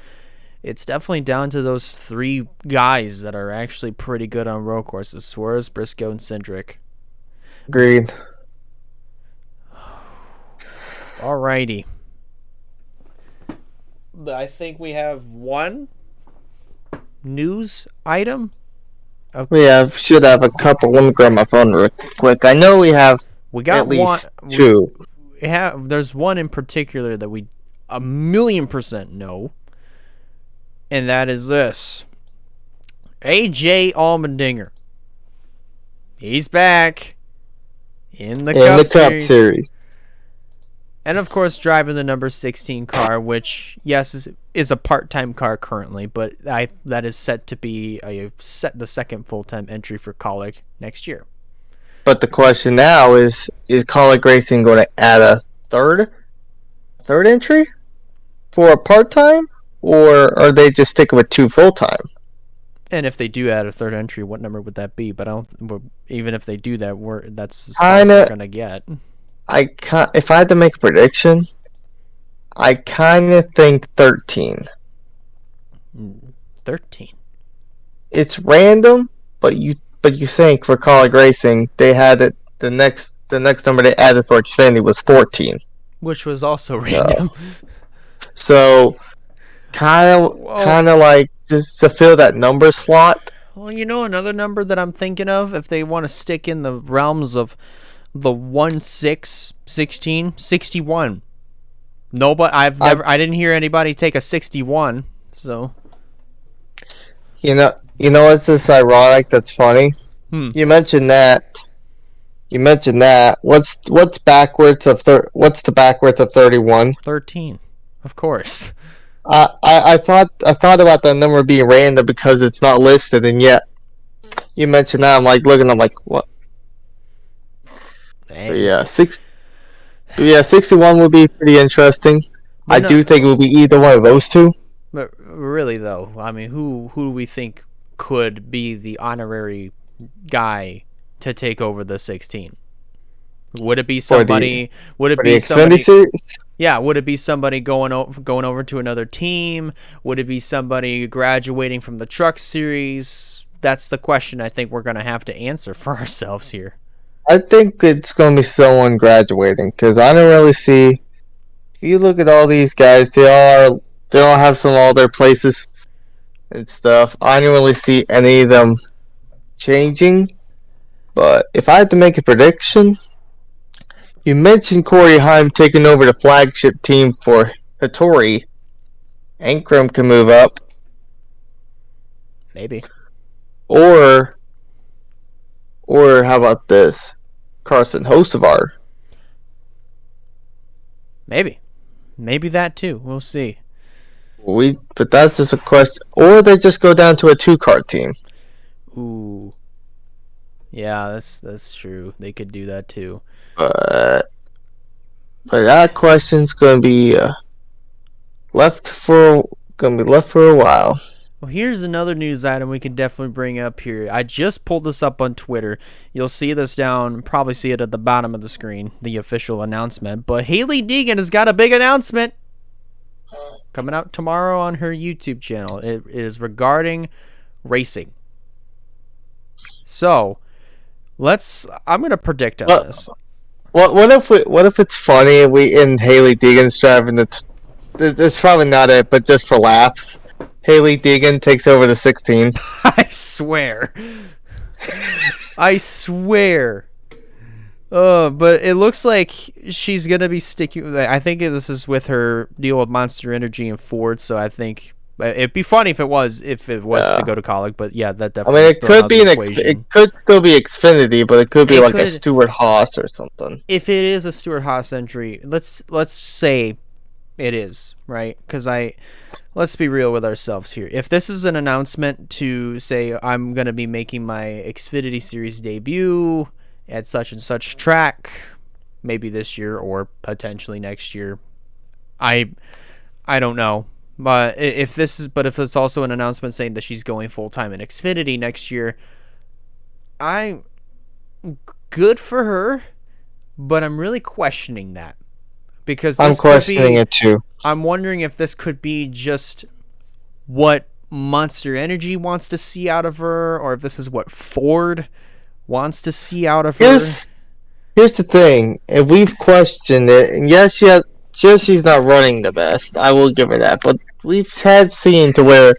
it's definitely down to those three guys that are actually pretty good on road courses: Suarez, Briscoe, and Cindric. agreed. Alrighty. I think we have one news item. Okay. Should have a couple. Let me grab my phone real quick. I know we have at least two. There's one in particular that we 1,000,000% know, and that is this: AJ Allmendinger. He's back in the Cup Series. And, of course, driving the number 16 car, which, yes, is a part-time car currently, but that is set to be the second full-time entry for Kaulig next year. But the question now is Kaulig Racing going to add a third entry for a part-time, or are they just sticking with two full-time? And if they do add a third entry, what number would that be? But even if they do that, that's as far as we're going to get. If I had to make a prediction, I kind of think 13. 13. It's random, but you think for Kaulig Racing they had it the next number they added for Xfinity was 14, which was also random. So kind of like just to fill that number slot. Well, another number that I'm thinking of, if they want to stick in the realms of the 1/6/16, 61. No, but I didn't hear anybody take a 61. So what's this ironic? That's funny. You mentioned that. What's the backwards of 31? 13, of course. I thought about that number being random because it's not listed, and yet you mentioned that. I'm like what? But yeah, 61 would be pretty interesting. I do think it would be either one of those two. But really, though, I mean, who do we think could be the honorary guy to take over the 16? Would it be somebody? Would it be somebody? Yeah, would it be somebody going over to another team? Would it be somebody graduating from the Truck Series? That's the question I think we're going to have to answer for ourselves here. I think it's going to be someone graduating because I don't really see. If you look at all these guys, they all have all their places and stuff. I don't really see any of them changing. But if I had to make a prediction, you mentioned Corey Heim taking over the flagship team for Hattori. Ankrum can move up. Maybe. Or how about this? Carson Hocevar. Maybe that too. We'll see. But that's just a question. Or they just go down to a 2-car team. Ooh. Yeah, that's true. They could do that too. But that question's gonna be left for a while. Well, here's another news item we can definitely bring up here. I just pulled this up on Twitter. You'll see this probably see it at the bottom of the screen, the official announcement. But Hailie Deegan has got a big announcement coming out tomorrow on her YouTube channel. It is regarding racing. So, I'm going to predict on this. What if it's funny and Hailie Deegan's driving it's probably not it, but just for laughs. Hailie Deegan takes over the 16. I swear. But it looks like she's going to be sticking. I think this is with her deal with Monster Energy and Ford, so I think it'd be funny if it was to go to Kaulig, but yeah, that definitely. I mean, it could still be Xfinity, but it could be a Stuart Haas or something. If it is a Stuart Haas entry, let's say it is, right? Because let's be real with ourselves here. If this is an announcement to say I'm going to be making my Xfinity Series debut at such and such track, maybe this year or potentially next year. I don't know. But if it's also an announcement saying that she's going full time in Xfinity next year, good for her, but I'm really questioning that because I'm questioning it too. I'm wondering if this could be just what Monster Energy wants to see out of her, or if this is what Ford wants to see out of her. Here's the thing. If we've questioned it, and yes, she's not running the best. I will give her that. But we've had seen to where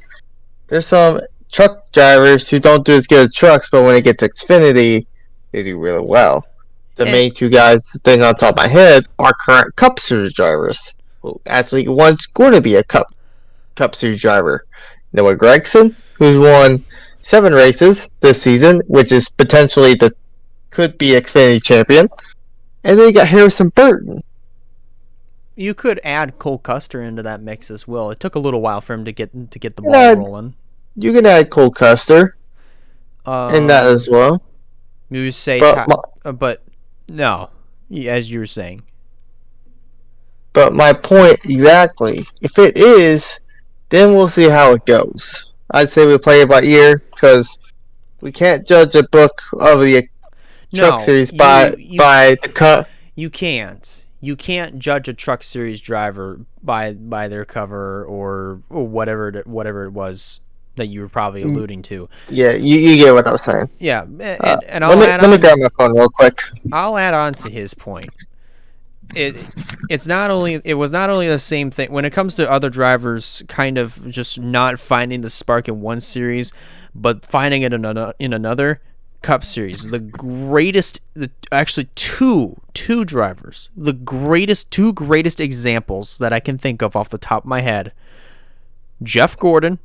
there's some truck drivers who don't do as good at trucks, but when they get to Xfinity, they do really well. The main two guys thing on top of my head are current Cup Series drivers. Who actually one's going to be a Cup Series driver. Noah Gragson, who's won 7 races this season, which is potentially could be Xfinity champion. And then you got Harrison Burton. You could add Cole Custer into that mix as well. It took a little while for him to get the ball rolling. You can add Cole Custer in that as well. You say, but no, as you were saying. But my point exactly, if it is, then we'll see how it goes. I'd say we play it by ear because we can't judge a book of the Truck Series by the cut. You can't. You can't judge a Truck Series driver by their cover or whatever it was that you were probably alluding to. Yeah, you get what I was saying. Yeah, and let me grab my phone real quick. I'll add on to his point. It was not only the same thing when it comes to other drivers kind of just not finding the spark in one series, but finding it in another Cup Series. The greatest, actually two drivers, two greatest examples that I can think of off the top of my head: Jeff Gordon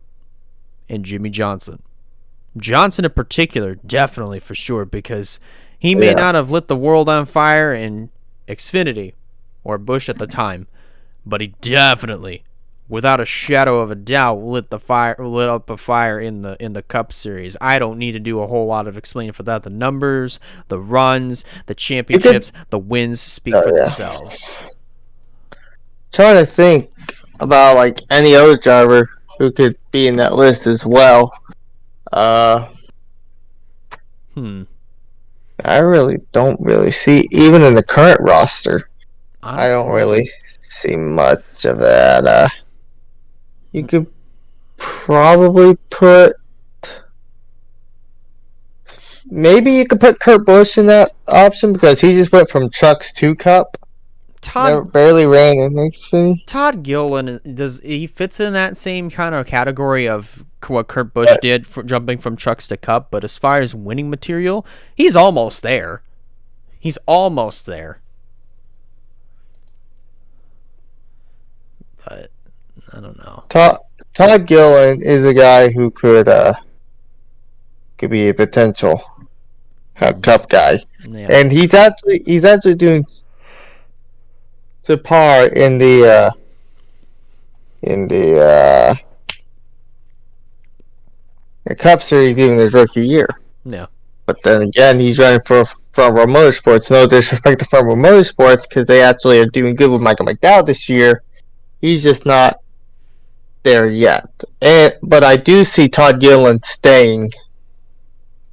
and Jimmy Johnson. Johnson in particular, definitely for sure, because he may not have lit the world on fire in Xfinity or Busch at the time, but he definitely, without a shadow of a doubt, lit up a fire in the Cup Series. I don't need to do a whole lot of explaining for that. The numbers, the runs, the championships, the wins speak for themselves. Trying to think about like any other driver who could be in that list as well. I really don't see, even in the current roster, honestly, I don't really see much of that. You could probably maybe you could put Kurt Busch in that option because he just went from trucks to Cup. Barely ran in Xfinity. Todd Gilliland, he fits in that same kind of category of what Kurt Busch did for jumping from trucks to Cup, but as far as winning material, he's almost there. But I don't know. Todd Gilliland is a guy who could be a potential Cup guy, and he's actually doing to par in the Cup Series even his rookie year. Yeah. But then again, he's running for Front Row Motorsports. No disrespect to Front Row Motorsports because they actually are doing good with Michael McDowell this year. He's just not there yet. But I do see Todd Gilliland staying.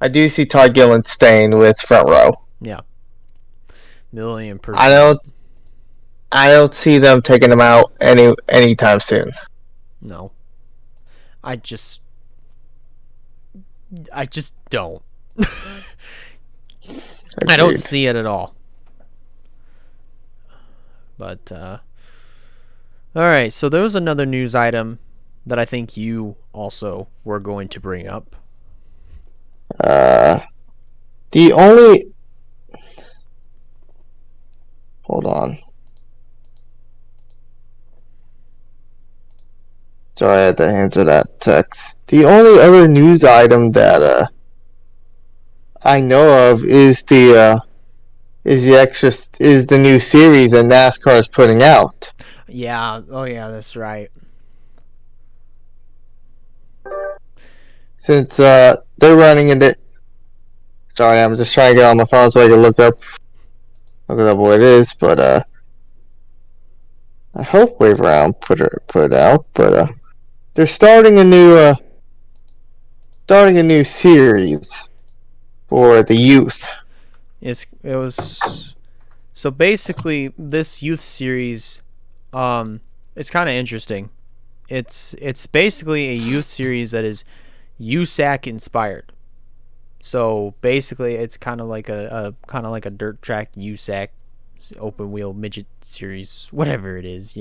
With Front Row. Yeah. 1,000,000%. I don't see them taking him out anytime soon. No. I just don't. I don't see it at all. But all right, so there was another news item that I think you also were going to bring up. Hold on. Sorry, I had to answer that text. The only other news item that I know of is the new series that NASCAR is putting out. Yeah. Oh, yeah. That's right. Since they're running in the... Sorry, I'm just trying to get on my phone so I can look up look up what it is, but I hope Wave Around put it out. But they're starting a new series for the youth. So basically this youth series, it's kind of interesting. It's basically a youth series that is USAC inspired. So basically, it's kind of like a dirt track USAC open wheel midget series, whatever it is,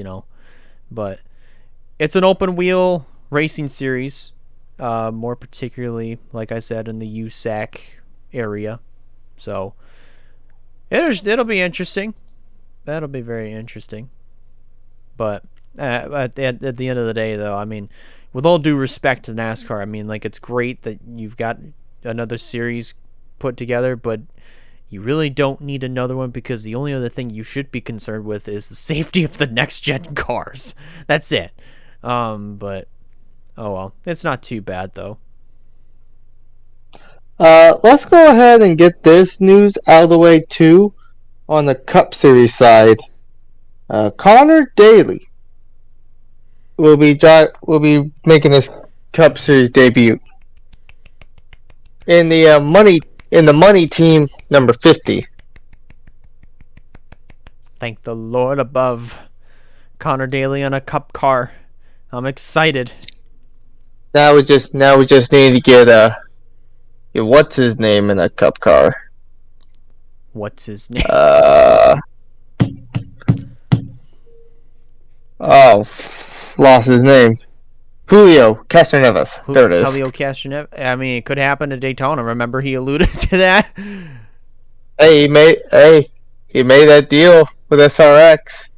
But it's an open wheel racing series, more particularly, like I said, in the USAC area. So it'll be interesting. That'll be very interesting. But at the end of the day, though, I mean, with all due respect to NASCAR, I mean, like, it's great that you've got another series put together, but you really don't need another one, because the only other thing you should be concerned with is the safety of the next gen cars. That's it. But oh well, it's not too bad though. Let's go ahead and get this news out of the way too. On the Cup Series side, Connor Daly will be making his Cup Series debut in the money team number 50. Thank the Lord above. Connor Daly on a Cup car. I'm excited. Now we just need to get what's his name in a Cup car. What's his name? Lost his name. Julio Castroneves. There it is. Julio Castroneves. I mean, it could happen at Daytona. Remember, he alluded to that. Hey, he made that deal with SRX.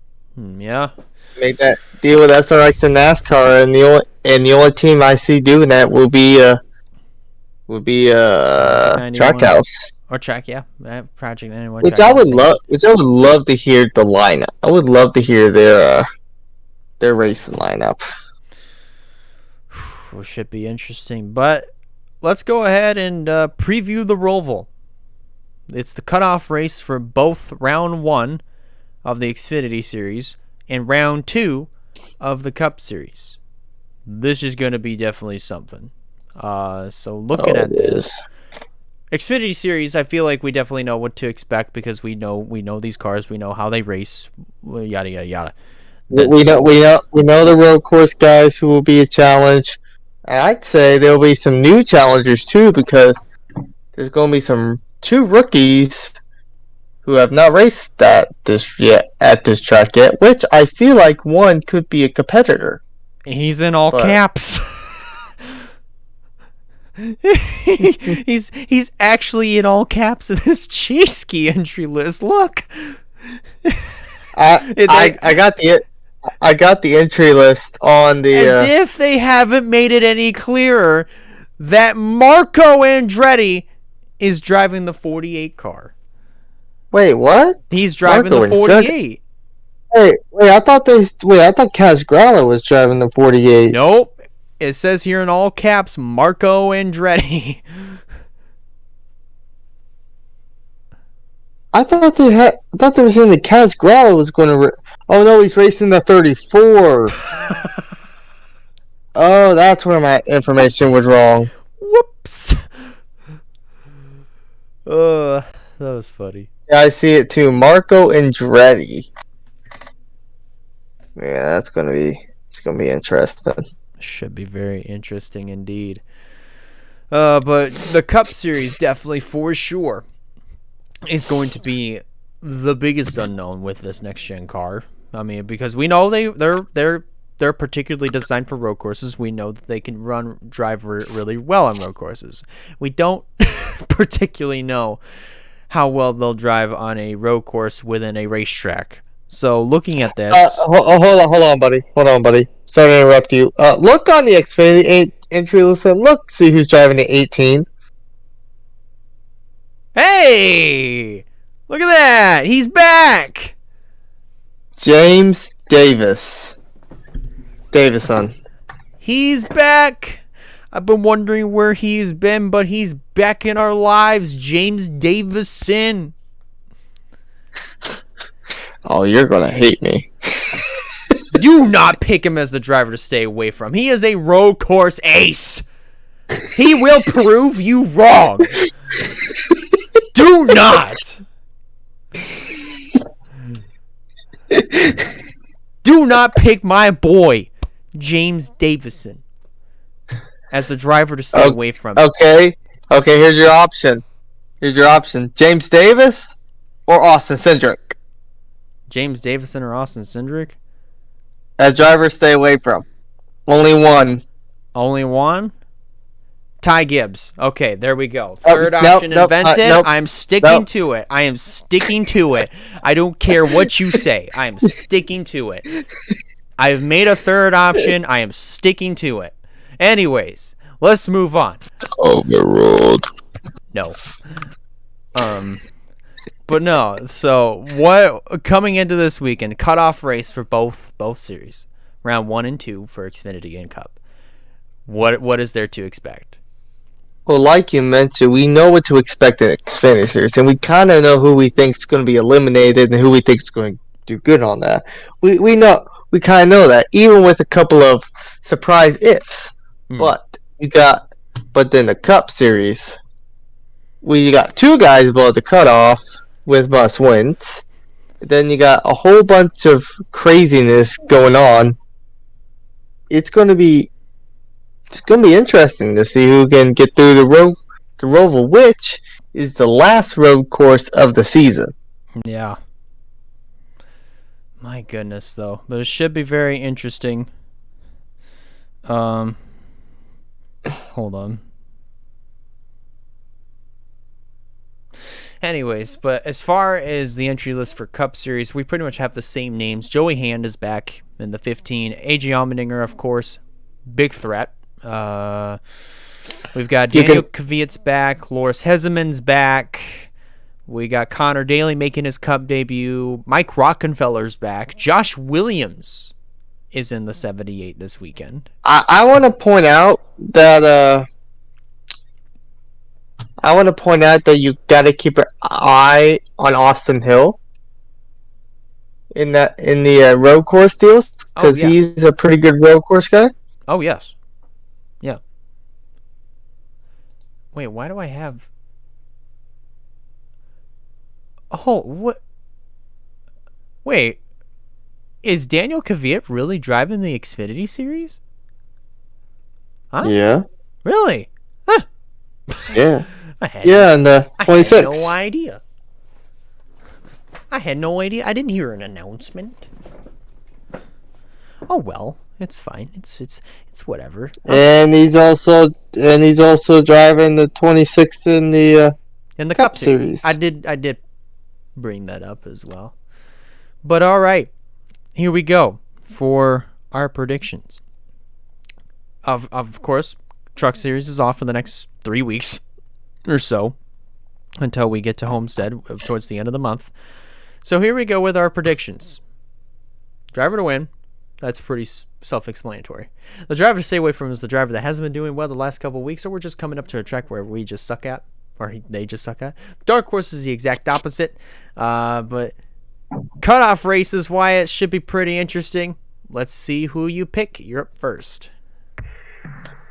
Yeah. Made that deal with SRX and NASCAR, and the only team I see doing that will be Trackhouse. Or Track, yeah. Project 91. Which I would love to hear the lineup. I would love to hear their racing lineup. Which should be interesting. But let's go ahead and preview the ROVAL. It's the cutoff race for both round 1 of the Xfinity Series and round 2 of the Cup Series. This is going to be definitely something. So looking at this, Xfinity Series, I feel like we definitely know what to expect, because we know these cars, we know how they race, yada yada yada. We know the road course guys who will be a challenge. I'd say there'll be some new challengers too, because there's going to be 2 rookies who have not raced at this track yet, which I feel like one could be a competitor. He's in all caps. he's actually in all caps in this Chesky entry list. Look. I got the entry list on the. As if they haven't made it any clearer that Marco Andretti is driving the 48 car. Wait, what? He's driving the 48. Wait! I thought Kaz Gralla was driving the 48. Nope. It says here in all caps, Marco Andretti. I thought they were saying that Kaz Gralla was going to. Oh no, he's racing the 34. Oh, that's where my information was wrong. Whoops. That was funny. Yeah, I see it too. Marco Andretti. Yeah, it's gonna be interesting. Should be very interesting indeed. But the Cup Series definitely for sure is going to be the biggest unknown with this next gen car. I mean, because we know they're particularly designed for road courses. We know that they can drive really well on road courses. We don't particularly know how well they'll drive on a road course within a racetrack. So looking at this, hold on, buddy. Sorry to interrupt you. Look on the Xfinity entry list and see who's driving the 18. Hey, look at that! He's back. James Davison. He's back. I've been wondering where he's been, but he's back in our lives. James Davison. Oh, you're gonna hate me. Do not pick him as the driver to stay away from. He is a road course ace. He will prove you wrong. Do not. Do not pick my boy, James Davison, as the driver to stay away from. Okay, here's your option. James Davis or Austin Cindric? James Davison or Austin Cindric? As driver, stay away from. Only one. Only one? Ty Gibbs. Okay, there we go. Third option invented. I'm sticking to it. I am sticking to it. I don't care what you say. I am sticking to it. I've made a third option. I am sticking to it. Anyways, let's move on. Overruled. No. But no. So what coming into this weekend? Cutoff race for both series, round 1 and 2 for Xfinity and Cup. What is there to expect? Well, like you mentioned, we know what to expect in Xfinity Series, and we kind of know who we think is going to be eliminated and who we think is going to do good on that. We kind of know that, even with a couple of surprise ifs. But then the Cup Series, we got 2 guys below the cutoff with must wins. Then you got a whole bunch of craziness going on. It's going to be interesting to see who can get through the ROVAL, which is the last road course of the season. Yeah. My goodness, though. But it should be very interesting. Hold on. Anyways, but as far as the entry list for Cup Series, we pretty much have the same names. Joey Hand is back in the 15. AJ Allmendinger, of course, big threat. We've got Daniel Kvyat's back. Loris Heseman's back. We got Connor Daly making his Cup debut. Mike Rockenfeller's back. Josh Williams is in the 78 this weekend. I want to point out that you got to keep an eye on Austin Hill in the road course deals, because he's a pretty good road course guy. Oh yes. Yeah. Wait, why do I have... Oh, what? Wait. Is Daniel Kvyat really driving the Xfinity Series? Huh? Yeah. Really? Huh. Yeah. And 26. I had no idea. I didn't hear an announcement. Oh well. It's fine. It's whatever. And he's also driving the 26th in the Cup Series. I did bring that up as well. But all right, here we go for our predictions. Of course, Truck Series is off for the next 3 weeks or so until we get to Homestead towards the end of the month. So here we go with our predictions. Driver to win. That's pretty self-explanatory. The driver to stay away from is the driver that hasn't been doing well the last couple of weeks, or we're just coming up to a track where we just suck at, or they just suck at. Dark Horse is the exact opposite. But cutoff races, Wyatt, should be pretty interesting. Let's see who you pick. You're up first.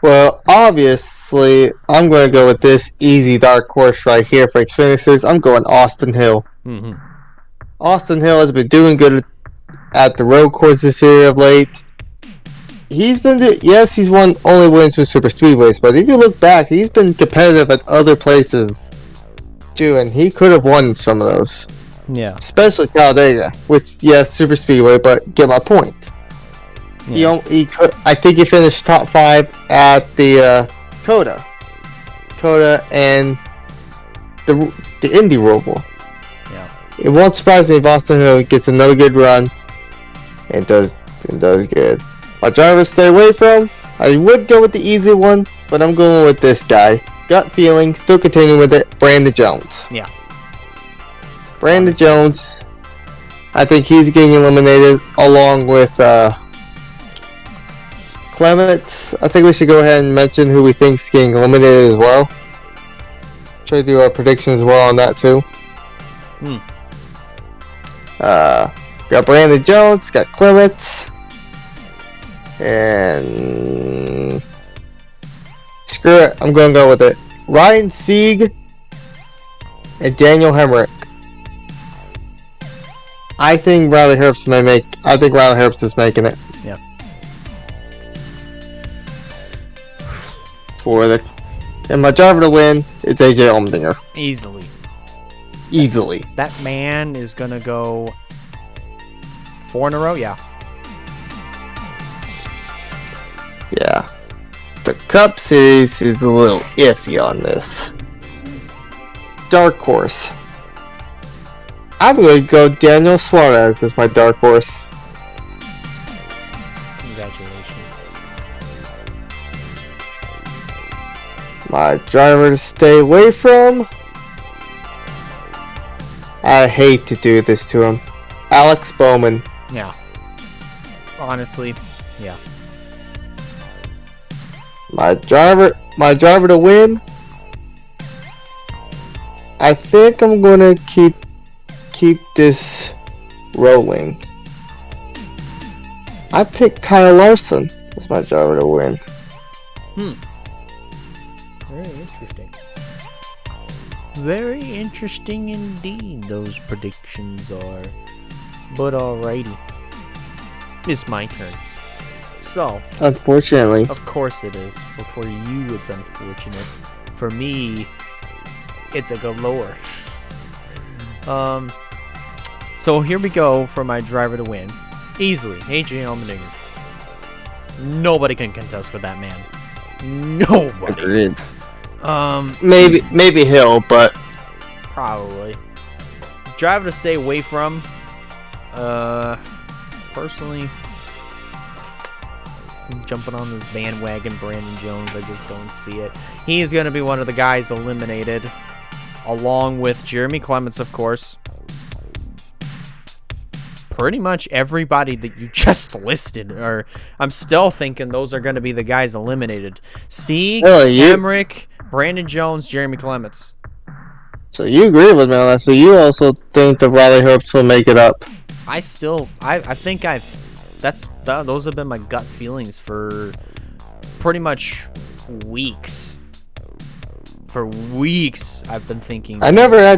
Well, obviously, I'm going to go with this easy dark horse right here for Xfinity Series. I'm going Austin Hill. Mm-hmm. Austin Hill has been doing good at the road courses here of late. He's won only wins with super speedways, but if you look back, he's been competitive at other places too, and he could have won some of those. Yeah. Especially Talladega, which super speedway, but get my point. Yeah. I think he finished top 5 at the Coda and the Indy ROVAL. Yeah. It won't surprise me if Austin Hill gets another good run and does good. My driver to stay away from, I would go with the easy one, but I'm going with this guy. Gut feeling, still continuing with it, Brandon Jones. Yeah. Brandon Jones, I think he's getting eliminated along with Clements. I think we should go ahead and mention who we think is getting eliminated as well. Try to do our predictions as well on that too. Got Brandon Jones, got Clements, and screw it, I'm gonna go with it. Ryan Sieg and Daniel Hemrick. I think Riley Herbst is making it. Yeah. And my driver to win is AJ Allmendinger. Easily. That man is gonna go 4 in a row. Yeah. Yeah. The Cup Series is a little iffy on this. Dark horse. I'm going to go Daniel Suarez as my dark horse. Congratulations. My driver to stay away from. I hate to do this to him. Alex Bowman. Yeah. Honestly, yeah. My driver to win. I think I'm gonna keep this rolling. I picked Kyle Larson as my driver to win. Very interesting. Very interesting indeed, those predictions are. But alrighty. It's my turn. So, unfortunately. Of course it is. For you, it's unfortunate. For me, it's a galore. So here we go for my driver to win. Easily, AJ Allmendinger. Nobody can contest with that man. Nobody. Agreed. Maybe Hill, but probably. Driver to stay away from. Personally, I'm jumping on this bandwagon, Brandon Jones. I just don't see it. He is going to be one of the guys eliminated, along with Jeremy Clements, of course. Pretty much everybody that you just listed, or I'm still thinking those are going to be the guys eliminated. Sieg, Hemrick, Brandon Jones, Jeremy Clements. So you agree with me on that. So you also think the Riley Herbst will make it up? I think those have been my gut feelings for pretty much weeks. For weeks, I've been thinking. I never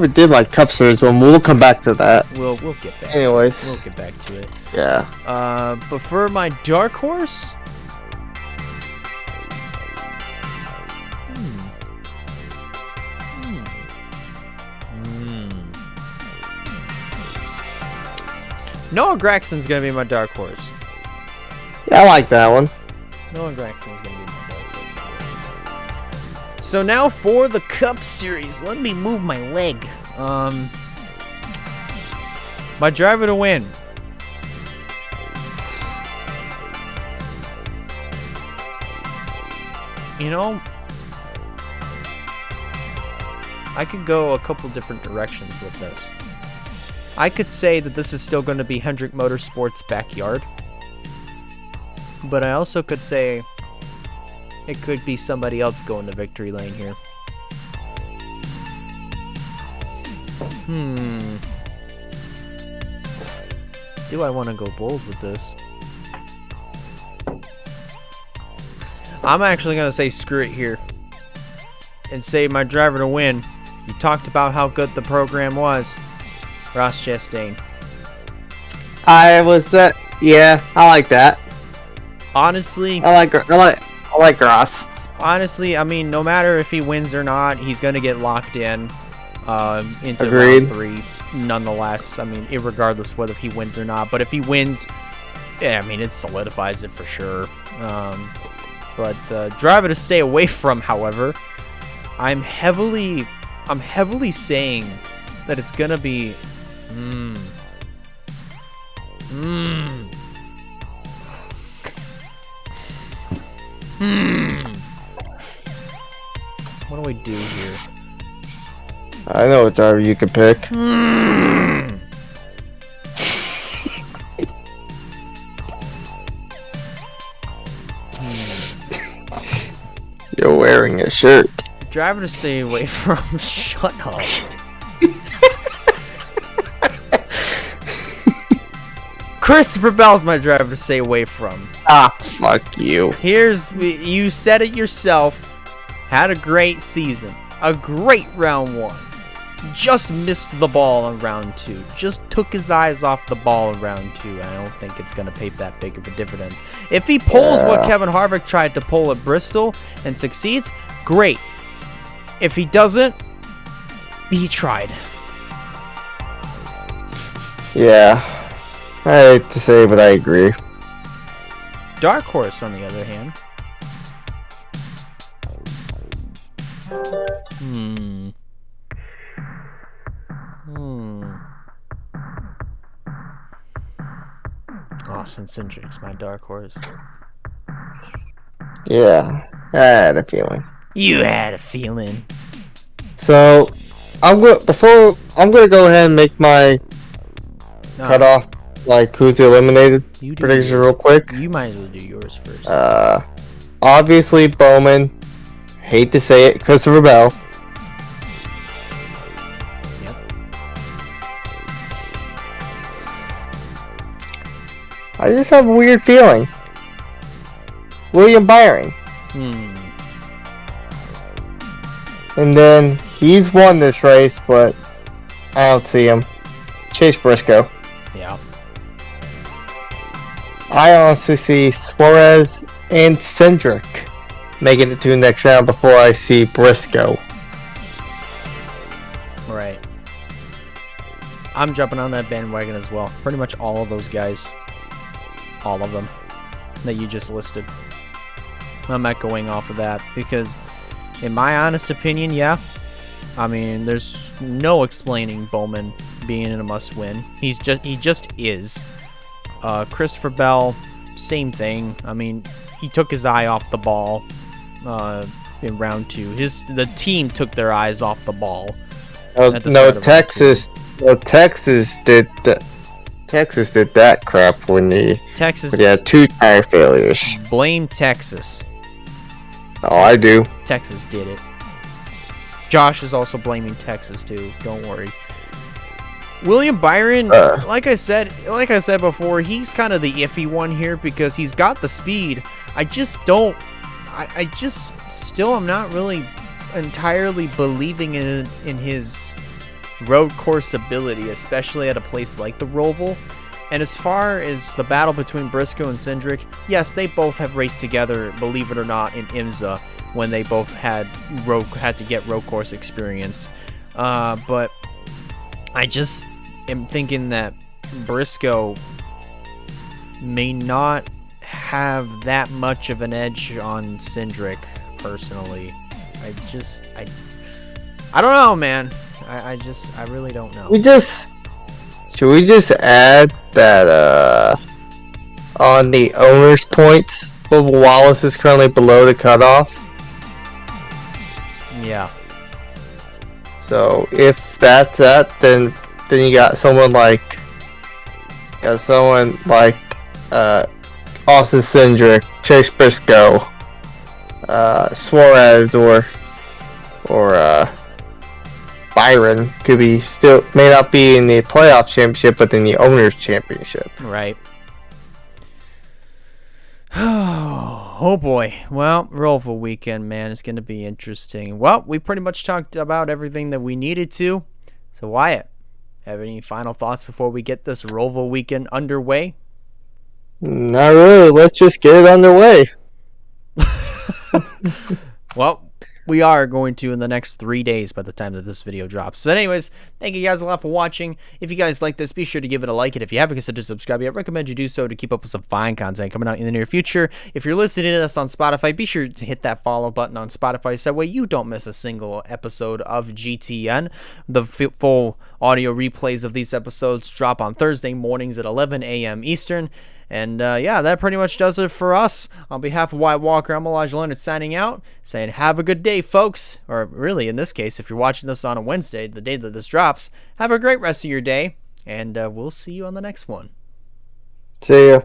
did my Cup Series one. We'll come back to that. We'll get back. Anyways, we'll get back to it. Yeah. But for my dark horse, Noah Gragson's gonna be my dark horse. Yeah, I like that one. Noah Gragson's gonna be my dark horse. So now for the Cup Series, let me move my leg. My driver to win. You know, I could go a couple different directions with this. I could say that this is still going to be Hendrick Motorsports' backyard. But I also could say it could be somebody else going to victory lane here. Do I want to go bold with this? I'm actually going to say screw it here. And say my driver to win. You talked about how good the program was. Ross Chastain. Yeah, I like that. Honestly, I like Ross. Honestly, I mean, no matter if he wins or not, he's gonna get locked in into Agreed. round 3. Nonetheless, I mean, irregardless whether he wins or not. But if he wins, yeah, I mean, it solidifies it for sure. But driver to stay away from, however, I'm heavily saying that it's gonna be. What do we do here? I know what driver you could pick. You're wearing a shirt. Driver to stay away from. Shut up. Christopher Bell's my driver to stay away from. Ah, fuck you. You said it yourself. Had a great season. A great round 1. Just missed the ball on round 2. Just took his eyes off the ball in round 2. And I don't think it's going to pay that big of a dividends. If he pulls what Kevin Harvick tried to pull at Bristol and succeeds, great. If he doesn't, he tried. Yeah. I hate to say, but I agree. Dark Horse, on the other hand. Austin Cindric's my Dark Horse. Yeah, I had a feeling. You had a feeling. So, I'm gonna go ahead and make my cutoff, like who's eliminated prediction real quick. You might as well do yours first. Obviously Bowman. Hate to say it, Christopher Bell. Yep. I just have a weird feeling. William Byron. And then he's won this race, but I don't see him. Chase Briscoe. Yeah. I honestly see Suarez and Cindric making it to the next round before I see Briscoe. Right. I'm jumping on that bandwagon as well. Pretty much all of those guys. All of them that you just listed. I'm not going off of that because, in my honest opinion, yeah. I mean, there's no explaining Bowman being in a must-win. He just is. Christopher Bell, same thing. I mean, he took his eye off the ball in round 2. The team took their eyes off the ball. Texas did that. Texas did that crap when they had 2 tire failures. Blame Texas. Oh, I do. Texas did it. Josh is also blaming Texas too. Don't worry. William Byron, like I said before, he's kind of the iffy one here because he's got the speed. I just don't. I just still am not really entirely believing in his road course ability, especially at a place like the Roval. And as far as the battle between Briscoe and Cindric, yes, they both have raced together, believe it or not, in IMSA when they both had to get road course experience. But I just am thinking that Briscoe may not have that much of an edge on Cindric, personally. I don't know, man. I really don't know. Should we just add that on the owner's points, Bubba Wallace is currently below the cutoff? Yeah. So if that's that, then you got someone like Austin Cindric, Chase Briscoe, Suarez, or Byron may not be in the playoff championship, but in the owners championship. Right. Oh boy. Well, Roval weekend, man, is going to be interesting. Well, we pretty much talked about everything that we needed to. So Wyatt, have any final thoughts before we get this Roval weekend underway? Not really. Let's just get it underway. Well, we are going to in the next 3 days by the time that this video drops. But anyways, thank you guys a lot for watching. If you guys like this, be sure to give it a like. And if you haven't considered subscribing, I recommend you do so to keep up with some fine content coming out in the near future. If you're listening to us on Spotify, be sure to hit that follow button on Spotify so that way you don't miss a single episode of GTN. The full audio replays of these episodes drop on Thursday mornings at 11 a.m. Eastern. And yeah, that pretty much does it for us. On behalf of Wyatt Walker, I'm Elijah Leonard signing out, saying have a good day, folks. Or really, in this case, if you're watching this on a Wednesday, the day that this drops, have a great rest of your day, and we'll see you on the next one. See ya.